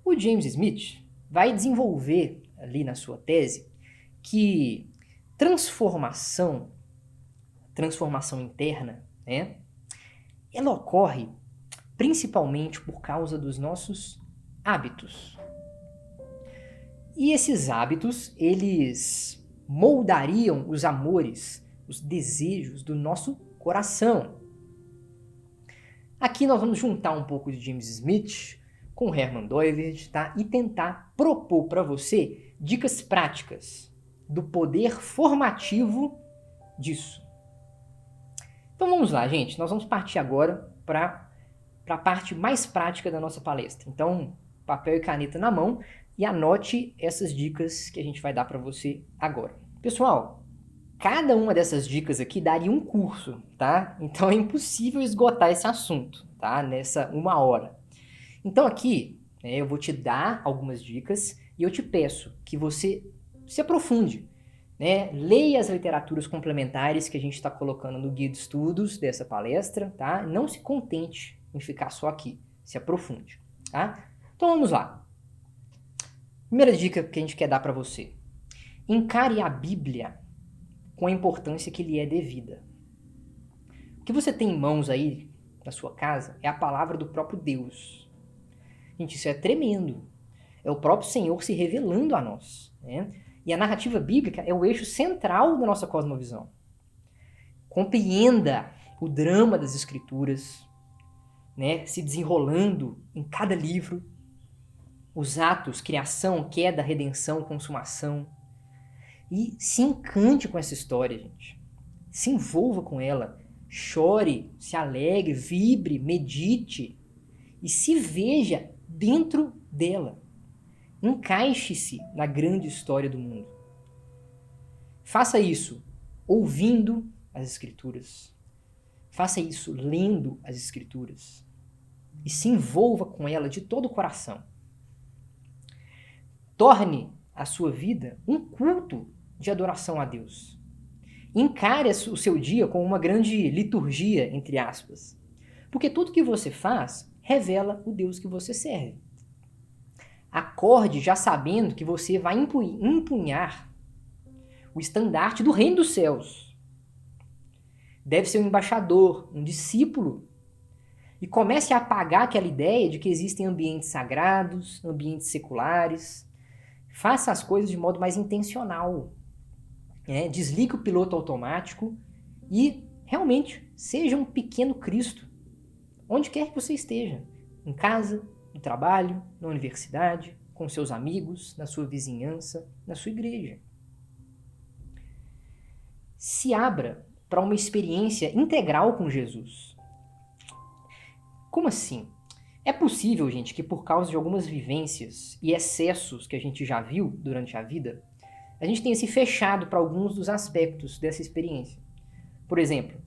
O James Smith vai desenvolver ali na sua tese que transformação interna, né, ela ocorre principalmente por causa dos nossos hábitos. E esses hábitos, eles moldariam os amores, os desejos do nosso coração. Aqui nós vamos juntar um pouco de James Smith com Herman Doivert, tá? E tentar propor para você dicas práticas do poder formativo disso. Então vamos lá, gente. Nós vamos partir agora para a parte mais prática da nossa palestra. Então, papel e caneta na mão e anote essas dicas que a gente vai dar para você agora. Pessoal, cada uma dessas dicas aqui daria um curso, tá? Então é impossível esgotar esse assunto, tá? Nessa 1 hora. Então aqui, eu vou te dar algumas dicas e eu te peço que você se aprofunde, né? Leia as literaturas complementares que a gente está colocando no guia de estudos dessa palestra, tá? Não se contente em ficar só aqui, se aprofunde, tá? Então vamos lá. Primeira dica que a gente quer dar para você. Encare a Bíblia com a importância que lhe é devida. O que você tem em mãos aí na sua casa é a palavra do próprio Deus. Gente, isso é tremendo. É o próprio Senhor se revelando a nós, né? E a narrativa bíblica é o eixo central da nossa cosmovisão. Compreenda o drama das Escrituras, né? Se desenrolando em cada livro, os atos, criação, queda, redenção, consumação. E se encante com essa história, gente. Se envolva com ela. Chore, se alegre, vibre, medite e se veja dentro dela. Encaixe-se na grande história do mundo. Faça isso ouvindo as Escrituras. Faça isso lendo as Escrituras. E se envolva com ela de todo o coração. Torne a sua vida um culto de adoração a Deus. Encare o seu dia como uma grande liturgia, entre aspas. Porque tudo que você faz revela o Deus que você serve. Acorde já sabendo que você vai empunhar o estandarte do reino dos céus. Deve ser um embaixador, um discípulo. E comece a apagar aquela ideia de que existem ambientes sagrados, ambientes seculares. Faça as coisas de modo mais intencional. Desligue o piloto automático e realmente seja um pequeno Cristo. Onde quer que você esteja. Em casa, no trabalho, na universidade, com seus amigos, na sua vizinhança, na sua igreja. Se abra para uma experiência integral com Jesus. Como assim? É possível, gente, que por causa de algumas vivências e excessos que a gente já viu durante a vida, a gente tenha se fechado para alguns dos aspectos dessa experiência. Por exemplo,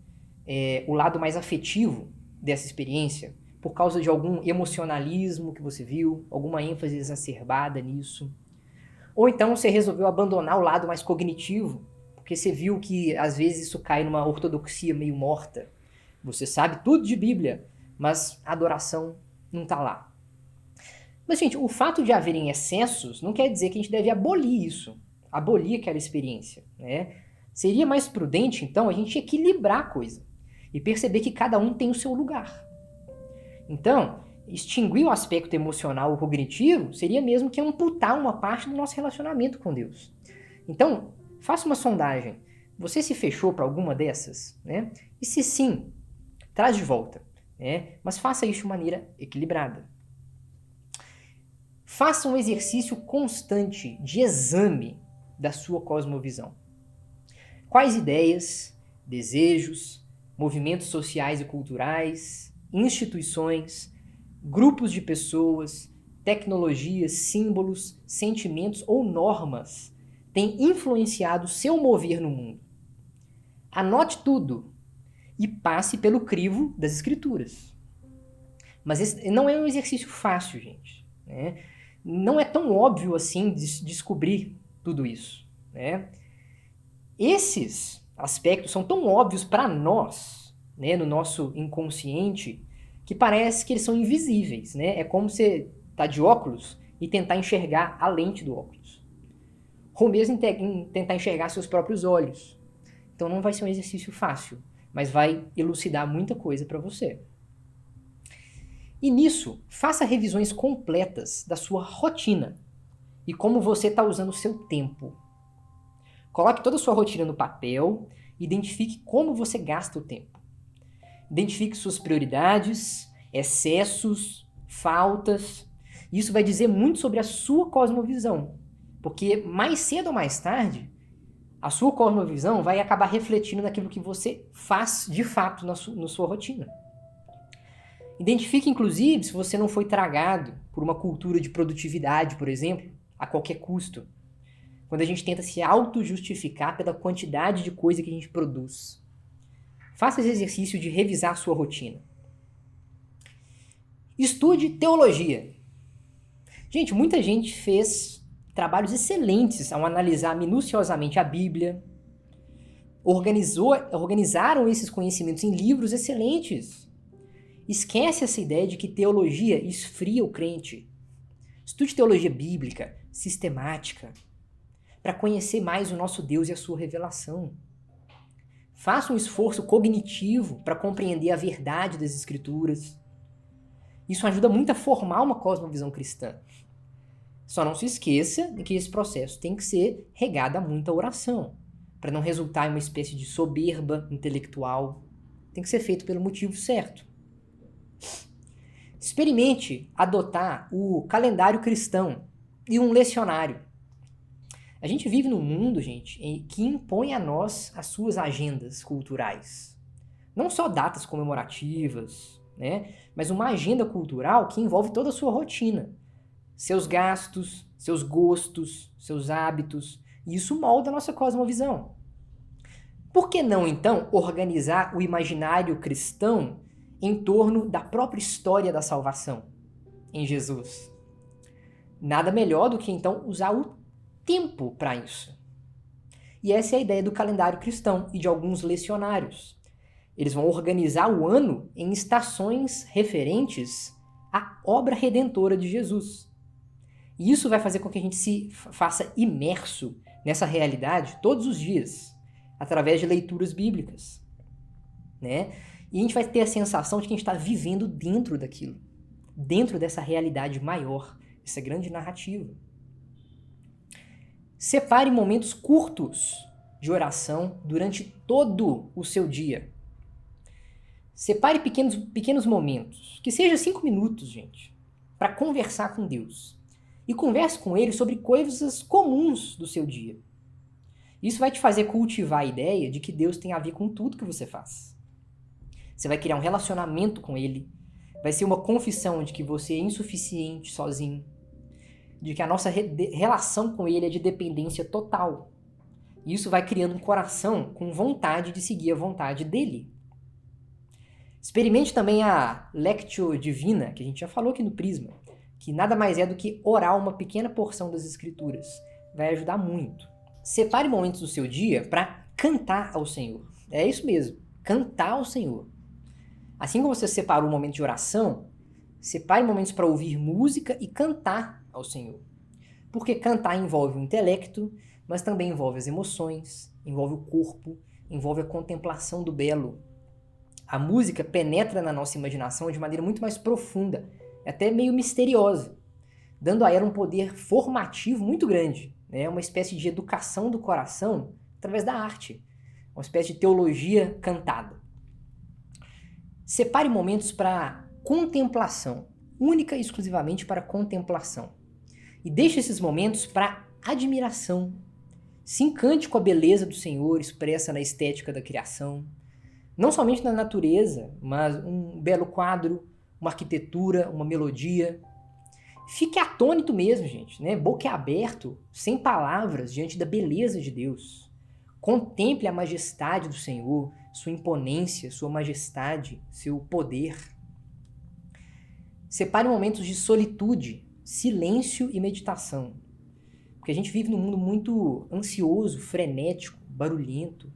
o lado mais afetivo dessa experiência, por causa de algum emocionalismo que você viu, alguma ênfase exacerbada nisso. Ou então você resolveu abandonar o lado mais cognitivo, porque você viu que às vezes isso cai numa ortodoxia meio morta. Você sabe tudo de Bíblia, mas a adoração não está lá. Mas, gente, o fato de haverem excessos não quer dizer que a gente deve abolir isso, abolir aquela experiência, né? Seria mais prudente, então, a gente equilibrar a coisa e perceber que cada um tem o seu lugar. Então, extinguir o aspecto emocional ou cognitivo seria mesmo que amputar uma parte do nosso relacionamento com Deus. Então, faça uma sondagem. Você se fechou para alguma dessas, né? E se sim, traz de volta, né? Mas faça isso de maneira equilibrada. Faça um exercício constante de exame da sua cosmovisão. Quais ideias, desejos, movimentos sociais e culturais, instituições, grupos de pessoas, tecnologias, símbolos, sentimentos ou normas têm influenciado seu mover no mundo? Anote tudo e passe pelo crivo das escrituras. Mas esse não é um exercício fácil, gente, né? Não é tão óbvio assim descobrir tudo isso, né? Esses aspectos são tão óbvios para nós, né, no nosso inconsciente, que parece que eles são invisíveis, né? É como você tá de óculos e tentar enxergar a lente do óculos. Ou mesmo tentar enxergar seus próprios olhos. Então não vai ser um exercício fácil, mas vai elucidar muita coisa para você. E nisso, faça revisões completas da sua rotina e como você está usando o seu tempo. Coloque toda a sua rotina no papel e identifique como você gasta o tempo. Identifique suas prioridades, excessos, faltas. Isso vai dizer muito sobre a sua cosmovisão, porque mais cedo ou mais tarde, a sua cosmovisão vai acabar refletindo naquilo que você faz de fato na sua rotina. Identifique, inclusive, se você não foi tragado por uma cultura de produtividade, por exemplo, a qualquer custo. Quando a gente tenta se auto-justificar pela quantidade de coisa que a gente produz. Faça esse exercício de revisar a sua rotina. Estude teologia. Gente, muita gente fez trabalhos excelentes ao analisar minuciosamente a Bíblia, organizaram esses conhecimentos em livros excelentes. Esquece essa ideia de que teologia esfria o crente. Estude teologia bíblica, sistemática, para conhecer mais o nosso Deus e a sua revelação. Faça um esforço cognitivo para compreender a verdade das Escrituras. Isso ajuda muito a formar uma cosmovisão cristã. Só não se esqueça de que esse processo tem que ser regado a muita oração, para não resultar em uma espécie de soberba intelectual. Tem que ser feito pelo motivo certo. Experimente adotar o calendário cristão e um lecionário. A gente vive num mundo, gente, que impõe a nós as suas agendas culturais. Não só datas comemorativas, né? Mas uma agenda cultural que envolve toda a sua rotina. Seus gastos, seus gostos, seus hábitos. E isso molda a nossa cosmovisão. Por que não, então, organizar o imaginário cristão em torno da própria história da salvação em Jesus? Nada melhor do que, então, usar o tempo para isso. E essa é a ideia do calendário cristão e de alguns lecionários. Eles vão organizar o ano em estações referentes à obra redentora de Jesus. E isso vai fazer com que a gente se faça imerso nessa realidade todos os dias, através de leituras bíblicas, né? E a gente vai ter a sensação de que a gente está vivendo dentro daquilo, dentro dessa realidade maior, essa grande narrativa. Separe momentos curtos de oração durante todo o seu dia. Separe pequenos momentos, que seja 5 minutos, gente, para conversar com Deus. E converse com Ele sobre coisas comuns do seu dia. Isso vai te fazer cultivar a ideia de que Deus tem a ver com tudo que você faz. Você vai criar um relacionamento com Ele, vai ser uma confissão de que você é insuficiente sozinho, de que a nossa relação com Ele é de dependência total. E isso vai criando um coração com vontade de seguir a vontade dEle. Experimente também a Lectio Divina, que a gente já falou aqui no Prisma, que nada mais é do que orar uma pequena porção das Escrituras. Vai ajudar muito. Separe momentos do seu dia para cantar ao Senhor. É isso mesmo, cantar ao Senhor. Assim como você separou um momento de oração, separe momentos para ouvir música e cantar ao Senhor. Porque cantar envolve o intelecto, mas também envolve as emoções, envolve o corpo, envolve a contemplação do belo. A música penetra na nossa imaginação de maneira muito mais profunda, até meio misteriosa, dando a ela um poder formativo muito grande, né? Uma espécie de educação do coração através da arte, uma espécie de teologia cantada. Separe momentos para contemplação, única e exclusivamente para contemplação. E deixe esses momentos para admiração. Se encante com a beleza do Senhor expressa na estética da criação. Não somente na natureza, mas um belo quadro, uma arquitetura, uma melodia. Fique atônito mesmo, gente, né? Boquiaberto, sem palavras, diante da beleza de Deus. Contemple a majestade do Senhor, sua imponência, sua majestade, seu poder. Separe momentos de solitude, silêncio e meditação. Porque a gente vive num mundo muito ansioso, frenético, barulhento.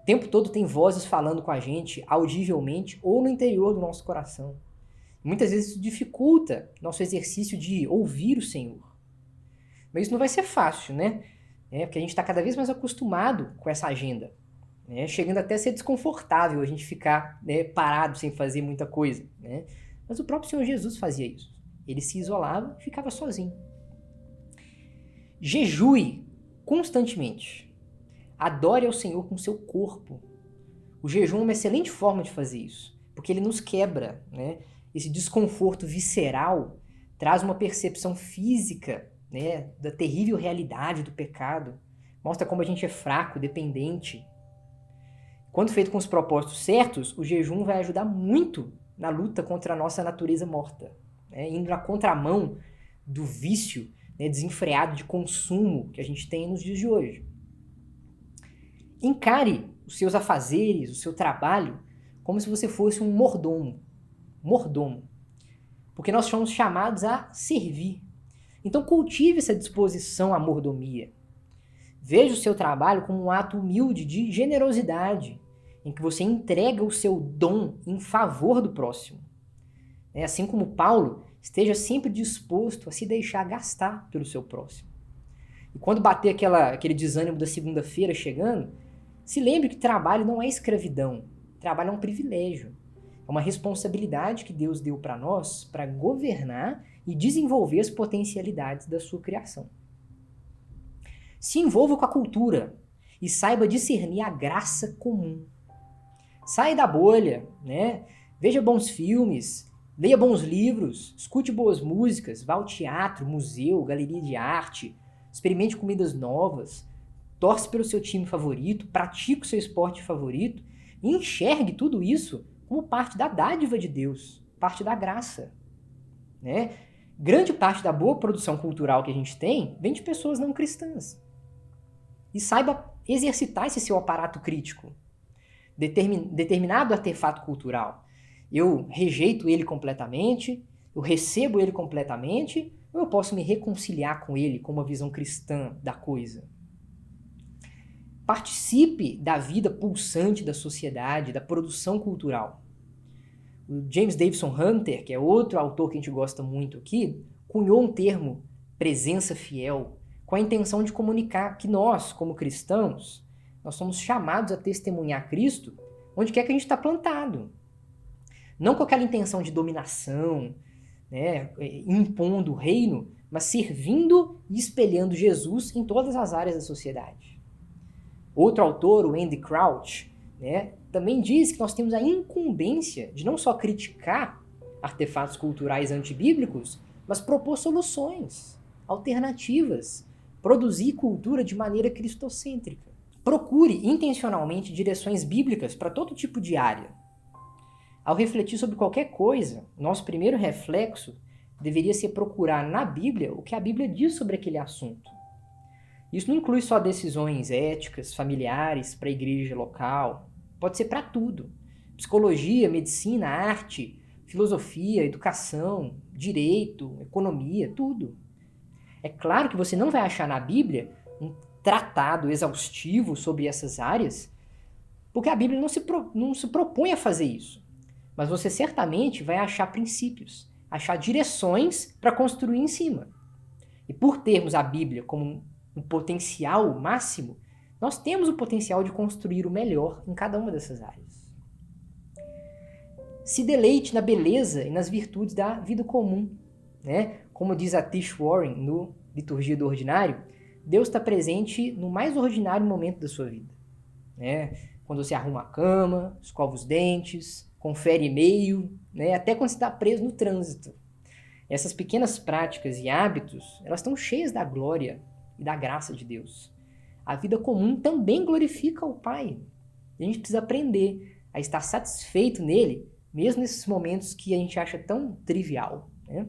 O tempo todo tem vozes falando com a gente, audivelmente ou no interior do nosso coração. Muitas vezes isso dificulta nosso exercício de ouvir o Senhor. Mas isso não vai ser fácil, né? Porque a gente está cada vez mais acostumado com essa agenda. Chegando até a ser desconfortável a gente ficar parado sem fazer muita coisa. Mas o próprio Senhor Jesus fazia isso. Ele se isolava e ficava sozinho. Jejue constantemente. Adore ao Senhor com seu corpo. O jejum é uma excelente forma de fazer isso, porque ele nos quebra, né? Esse desconforto visceral traz uma percepção física, né, da terrível realidade do pecado. Mostra como a gente é fraco, dependente. Quando feito com os propósitos certos, o jejum vai ajudar muito na luta contra a nossa natureza morta, né? Indo na contramão do vício, né, desenfreado de consumo que a gente tem nos dias de hoje. Encare os seus afazeres, o seu trabalho, como se você fosse um mordomo. Porque nós somos chamados a servir. Então cultive essa disposição à mordomia. Veja o seu trabalho como um ato humilde de generosidade, em que você entrega o seu dom em favor do próximo. Assim como Paulo, esteja sempre disposto a se deixar gastar pelo seu próximo. E quando bater aquele desânimo da segunda-feira chegando, se lembre que trabalho não é escravidão. Trabalho é um privilégio. É uma responsabilidade que Deus deu para nós para governar e desenvolver as potencialidades da sua criação. Se envolva com a cultura e saiba discernir a graça comum. Saia da bolha, né? Veja bons filmes, leia bons livros, escute boas músicas, vá ao teatro, museu, galeria de arte, experimente comidas novas, torce pelo seu time favorito, pratique o seu esporte favorito e enxergue tudo isso como parte da dádiva de Deus, parte da graça, né? Grande parte da boa produção cultural que a gente tem vem de pessoas não cristãs. E saiba exercitar esse seu aparato crítico. Determinado artefato cultural, eu rejeito ele completamente, eu recebo ele completamente, ou eu posso me reconciliar com ele com uma visão cristã da coisa? Participe da vida pulsante da sociedade, da produção cultural. O James Davison Hunter, que é outro autor que a gente gosta muito aqui, cunhou um termo, presença fiel, com a intenção de comunicar que nós, como cristãos, nós somos chamados a testemunhar Cristo onde quer que a gente está plantado. Não com aquela intenção de dominação, né, impondo o reino, mas servindo e espelhando Jesus em todas as áreas da sociedade. Outro autor, o Andy Crouch, né, também diz que nós temos a incumbência de não só criticar artefatos culturais antibíblicos, mas propor soluções, alternativas, produzir cultura de maneira cristocêntrica. Procure intencionalmente direções bíblicas para todo tipo de área. Ao refletir sobre qualquer coisa, nosso primeiro reflexo deveria ser procurar na Bíblia o que a Bíblia diz sobre aquele assunto. Isso não inclui só decisões éticas, familiares, para a igreja local. Pode ser para tudo. Psicologia, medicina, arte, filosofia, educação, direito, economia, tudo. É claro que você não vai achar na Bíblia um tratado exaustivo sobre essas áreas, porque a Bíblia não se propõe a fazer isso. Mas você certamente vai achar princípios, achar direções para construir em cima. E por termos a Bíblia como um potencial máximo, nós temos o potencial de construir o melhor em cada uma dessas áreas. Se deleite na beleza e nas virtudes da vida comum, né? Como diz a Tish Warren no Liturgia do Ordinário, Deus está presente no mais ordinário momento da sua vida, né? Quando você arruma a cama, escova os dentes, confere e-mail, né? Até quando você está preso no trânsito. Essas pequenas práticas e hábitos, elas estão cheias da glória e da graça de Deus. A vida comum também glorifica o Pai. E a gente precisa aprender a estar satisfeito nele, mesmo nesses momentos que a gente acha tão trivial, né?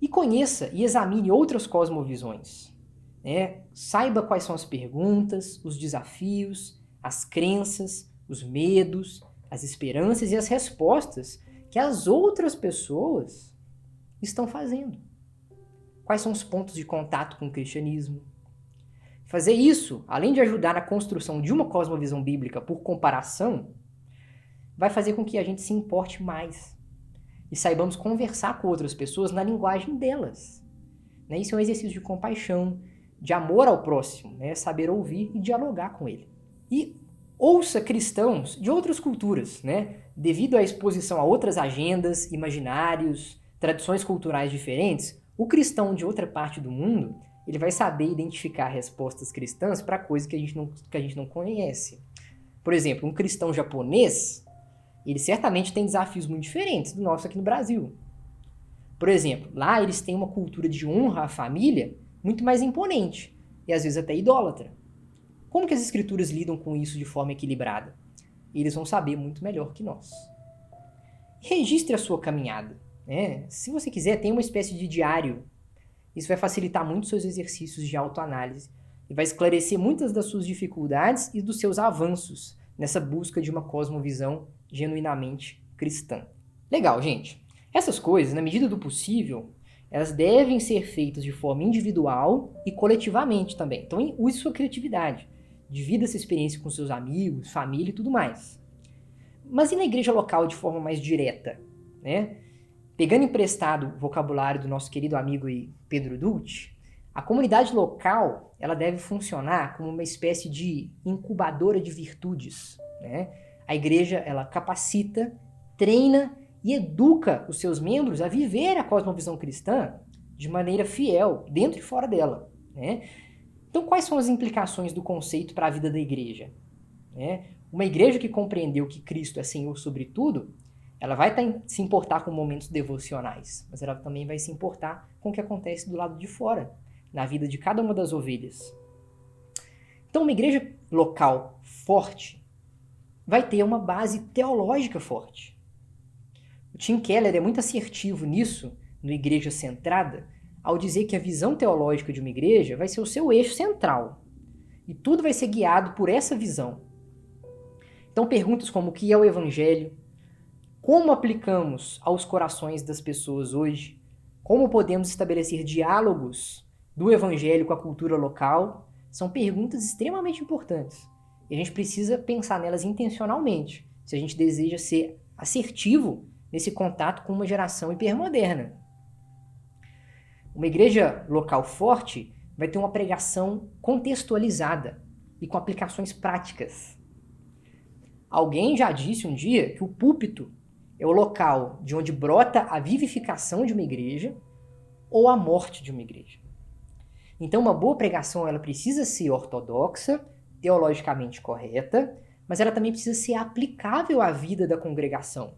E conheça e examine outras cosmovisões, né? Saiba quais são as perguntas, os desafios, as crenças, os medos, as esperanças e as respostas que as outras pessoas estão fazendo. Quais são os pontos de contato com o cristianismo? Fazer isso, além de ajudar na construção de uma cosmovisão bíblica por comparação, vai fazer com que a gente se importe mais e saibamos conversar com outras pessoas na linguagem delas. Né? Isso é um exercício de compaixão, de amor ao próximo, né? Saber ouvir e dialogar com ele. E ouça cristãos de outras culturas, né? Devido à exposição a outras agendas, imaginários, tradições culturais diferentes, o cristão de outra parte do mundo, ele vai saber identificar respostas cristãs para coisas que a gente não conhece. Por exemplo, um cristão japonês, ele certamente tem desafios muito diferentes do nosso aqui no Brasil. Por exemplo, lá eles têm uma cultura de honra à família muito mais imponente e às vezes até idólatra. Como que as escrituras lidam com isso de forma equilibrada? Eles vão saber muito melhor que nós. Registre a sua caminhada, né? Se você quiser, tem uma espécie de diário. Isso vai facilitar muito seus exercícios de autoanálise e vai esclarecer muitas das suas dificuldades e dos seus avanços nessa busca de uma cosmovisão genuinamente cristã. Legal, gente. Essas coisas, na medida do possível, elas devem ser feitas de forma individual e coletivamente também. Então, use sua criatividade. Divida essa experiência com seus amigos, família e tudo mais. Mas e na igreja local de forma mais direta, né? Pegando emprestado o vocabulário do nosso querido amigo Pedro Dulce, a comunidade local ela deve funcionar como uma espécie de incubadora de virtudes, né? A igreja ela capacita, treina e educa os seus membros a viver a cosmovisão cristã de maneira fiel, dentro e fora dela, né? Então, quais são as implicações do conceito para a vida da igreja? Uma igreja que compreendeu que Cristo é Senhor sobre tudo, ela vai se importar com momentos devocionais, mas ela também vai se importar com o que acontece do lado de fora, na vida de cada uma das ovelhas. Então, uma igreja local forte vai ter uma base teológica forte. O Tim Keller é muito assertivo nisso, no Igreja Centrada, ao dizer que a visão teológica de uma igreja vai ser o seu eixo central. E tudo vai ser guiado por essa visão. Então, perguntas como o que é o Evangelho, como aplicamos aos corações das pessoas hoje, como podemos estabelecer diálogos do Evangelho com a cultura local, são perguntas extremamente importantes. E a gente precisa pensar nelas intencionalmente, se a gente deseja ser assertivo nesse contato com uma geração hipermoderna. Uma igreja local forte vai ter uma pregação contextualizada e com aplicações práticas. Alguém já disse um dia que o púlpito é o local de onde brota a vivificação de uma igreja ou a morte de uma igreja. Então, uma boa pregação ela precisa ser ortodoxa, teologicamente correta, mas ela também precisa ser aplicável à vida da congregação.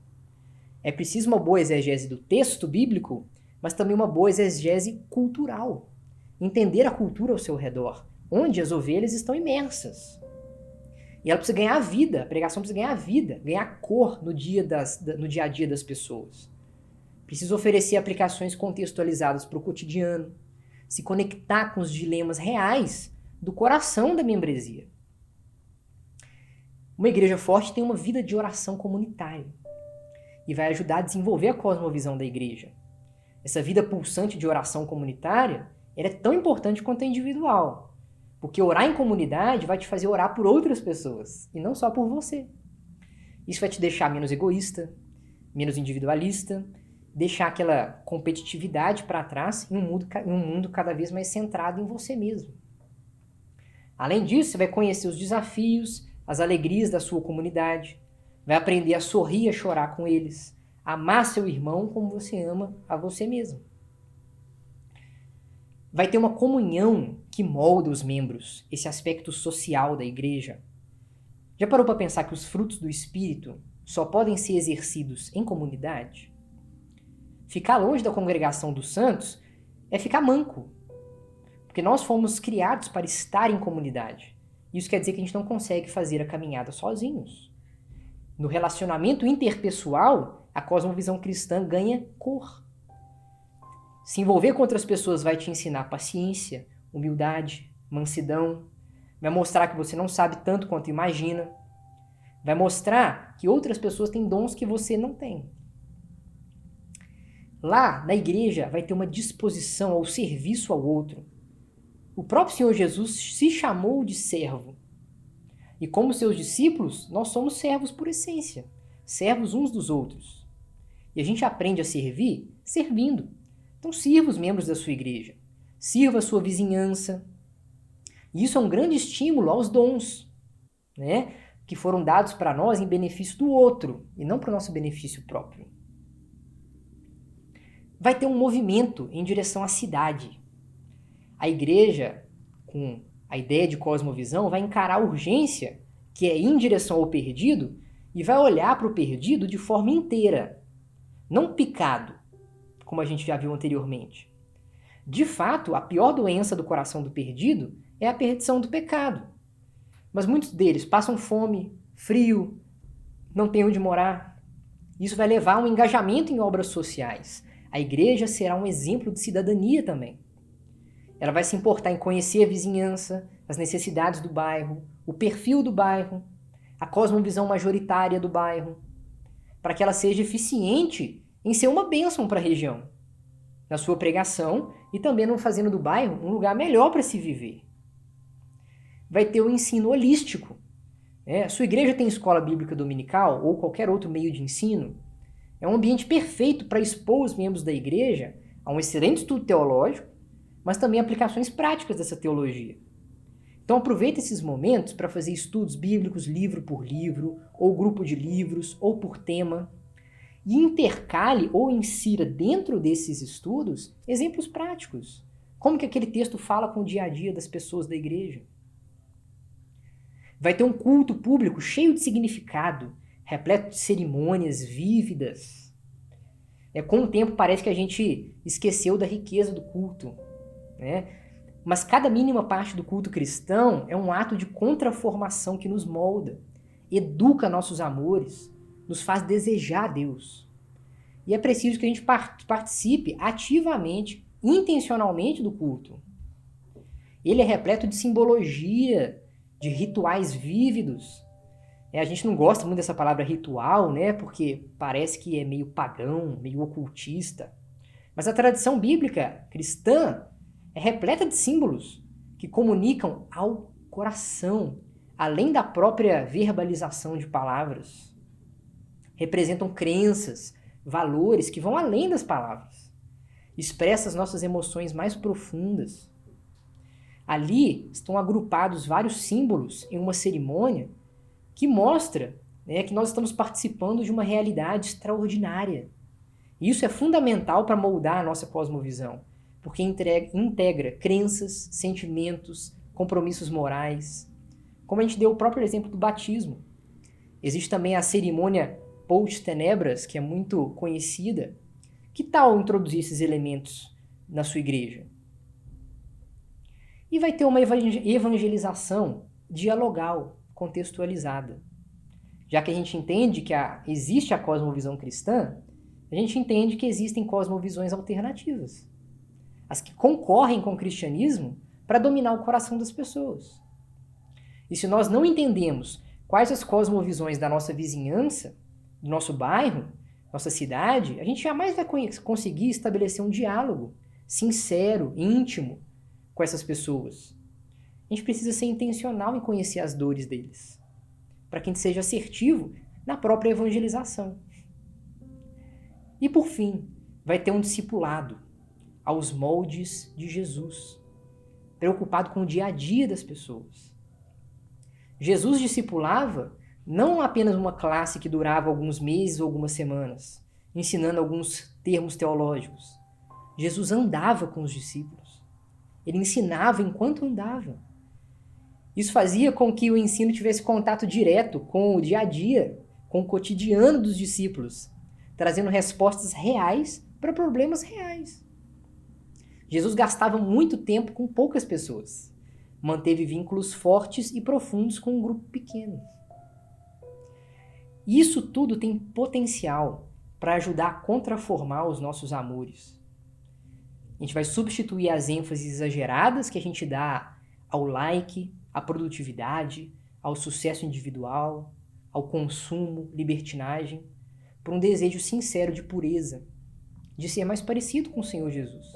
É preciso uma boa exegese do texto bíblico, mas também uma boa exegese cultural. Entender a cultura ao seu redor, onde as ovelhas estão imersas. E ela precisa ganhar vida, a pregação precisa ganhar vida, ganhar cor no dia a dia das pessoas. Precisa oferecer aplicações contextualizadas para o cotidiano, se conectar com os dilemas reais do coração da membresia. Uma igreja forte tem uma vida de oração comunitária e vai ajudar a desenvolver a cosmovisão da igreja. Essa vida pulsante de oração comunitária ela é tão importante quanto a individual, porque orar em comunidade vai te fazer orar por outras pessoas e não só por você. Isso vai te deixar menos egoísta, menos individualista, deixar aquela competitividade para trás em um mundo cada vez mais centrado em você mesmo. Além disso, você vai conhecer os desafios, as alegrias da sua comunidade, vai aprender a sorrir e a chorar com eles, amar seu irmão como você ama a você mesmo. Vai ter uma comunhão que molda os membros, esse aspecto social da igreja. Já parou para pensar que os frutos do Espírito só podem ser exercidos em comunidade? Ficar longe da congregação dos santos é ficar manco, porque nós fomos criados para estar em comunidade. Isso quer dizer que a gente não consegue fazer a caminhada sozinhos. No relacionamento interpessoal, a cosmovisão cristã ganha cor. Se envolver com outras pessoas vai te ensinar paciência, humildade, mansidão, vai mostrar que você não sabe tanto quanto imagina, vai mostrar que outras pessoas têm dons que você não tem. Lá, na igreja, vai ter uma disposição ao serviço ao outro. O próprio Senhor Jesus se chamou de servo. E como seus discípulos, nós somos servos por essência, servos uns dos outros. E a gente aprende a servir servindo. Então sirva os membros da sua igreja, sirva a sua vizinhança. E isso é um grande estímulo aos dons, né, que foram dados para nós em benefício do outro e não para o nosso benefício próprio. Vai ter um movimento em direção à cidade. A igreja, com a ideia de cosmovisão, vai encarar a urgência, que é ir em direção ao perdido, e vai olhar para o perdido de forma inteira, não picado, como a gente já viu anteriormente. De fato, a pior doença do coração do perdido é a perdição do pecado. Mas muitos deles passam fome, frio, não têm onde morar. Isso vai levar a um engajamento em obras sociais. A igreja será um exemplo de cidadania também. Ela vai se importar em conhecer a vizinhança, as necessidades do bairro, o perfil do bairro, a cosmovisão majoritária do bairro, para que ela seja eficiente em ser uma bênção para a região, na sua pregação e também no fazendo do bairro um lugar melhor para se viver. Vai ter o ensino holístico. Sua igreja tem escola bíblica dominical ou qualquer outro meio de ensino, é um ambiente perfeito para expor os membros da igreja a um excelente estudo teológico, mas também aplicações práticas dessa teologia. Então aproveite esses momentos para fazer estudos bíblicos livro por livro, ou grupo de livros, ou por tema, e intercale ou insira dentro desses estudos exemplos práticos. Como que aquele texto fala com o dia a dia das pessoas da igreja? Vai ter um culto público cheio de significado, repleto de cerimônias vívidas. Com o tempo parece que a gente esqueceu da riqueza do culto, né? Mas cada mínima parte do culto cristão é um ato de contraformação que nos molda, educa nossos amores, nos faz desejar a Deus. E é preciso que a gente participe ativamente, intencionalmente do culto. Ele é repleto de simbologia, de rituais vívidos. A gente não gosta muito dessa palavra ritual, né? Porque parece que é meio pagão, meio ocultista. Mas a tradição bíblica cristã é repleta de símbolos que comunicam ao coração, além da própria verbalização de palavras. Representam crenças, valores que vão além das palavras. Expressam as nossas emoções mais profundas. Ali estão agrupados vários símbolos em uma cerimônia que mostra, que nós estamos participando de uma realidade extraordinária. E isso é fundamental para moldar a nossa cosmovisão, porque integra crenças, sentimentos, compromissos morais. Como a gente deu o próprio exemplo do batismo. Existe também a cerimônia Post Tenebras, que é muito conhecida. Que tal introduzir esses elementos na sua igreja? E vai ter uma evangelização dialogal, contextualizada. Já que a gente entende que existe a cosmovisão cristã, a gente entende que existem cosmovisões alternativas, as que concorrem com o cristianismo para dominar o coração das pessoas. E se nós não entendemos quais as cosmovisões da nossa vizinhança, do nosso bairro, nossa cidade, a gente jamais vai conseguir estabelecer um diálogo sincero, íntimo com essas pessoas. A gente precisa ser intencional em conhecer as dores deles, para que a gente seja assertivo na própria evangelização. E por fim, vai ter um discipulado aos moldes de Jesus, preocupado com o dia a dia das pessoas. Jesus discipulava não apenas uma classe que durava alguns meses ou algumas semanas, ensinando alguns termos teológicos. Jesus andava com os discípulos. Ele ensinava enquanto andava. Isso fazia com que o ensino tivesse contato direto com o dia a dia, com o cotidiano dos discípulos, trazendo respostas reais para problemas reais. Jesus gastava muito tempo com poucas pessoas, manteve vínculos fortes e profundos com um grupo pequeno. Isso tudo tem potencial para ajudar a contraformar os nossos amores. A gente vai substituir as ênfases exageradas que a gente dá ao like, à produtividade, ao sucesso individual, ao consumo, libertinagem, por um desejo sincero de pureza, de ser mais parecido com o Senhor Jesus.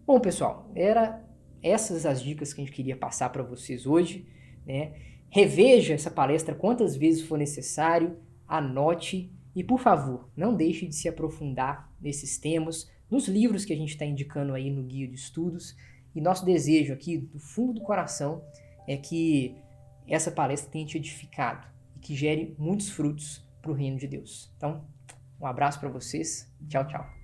Bom, pessoal, era essas as dicas que a gente queria passar para vocês hoje, né? Reveja essa palestra quantas vezes for necessário, anote e, por favor, não deixe de se aprofundar nesses temas, nos livros que a gente está indicando aí no guia de estudos. E nosso desejo aqui, do fundo do coração, é que essa palestra tenha te edificado e que gere muitos frutos para o reino de Deus. Então, um abraço para vocês. Tchau, tchau.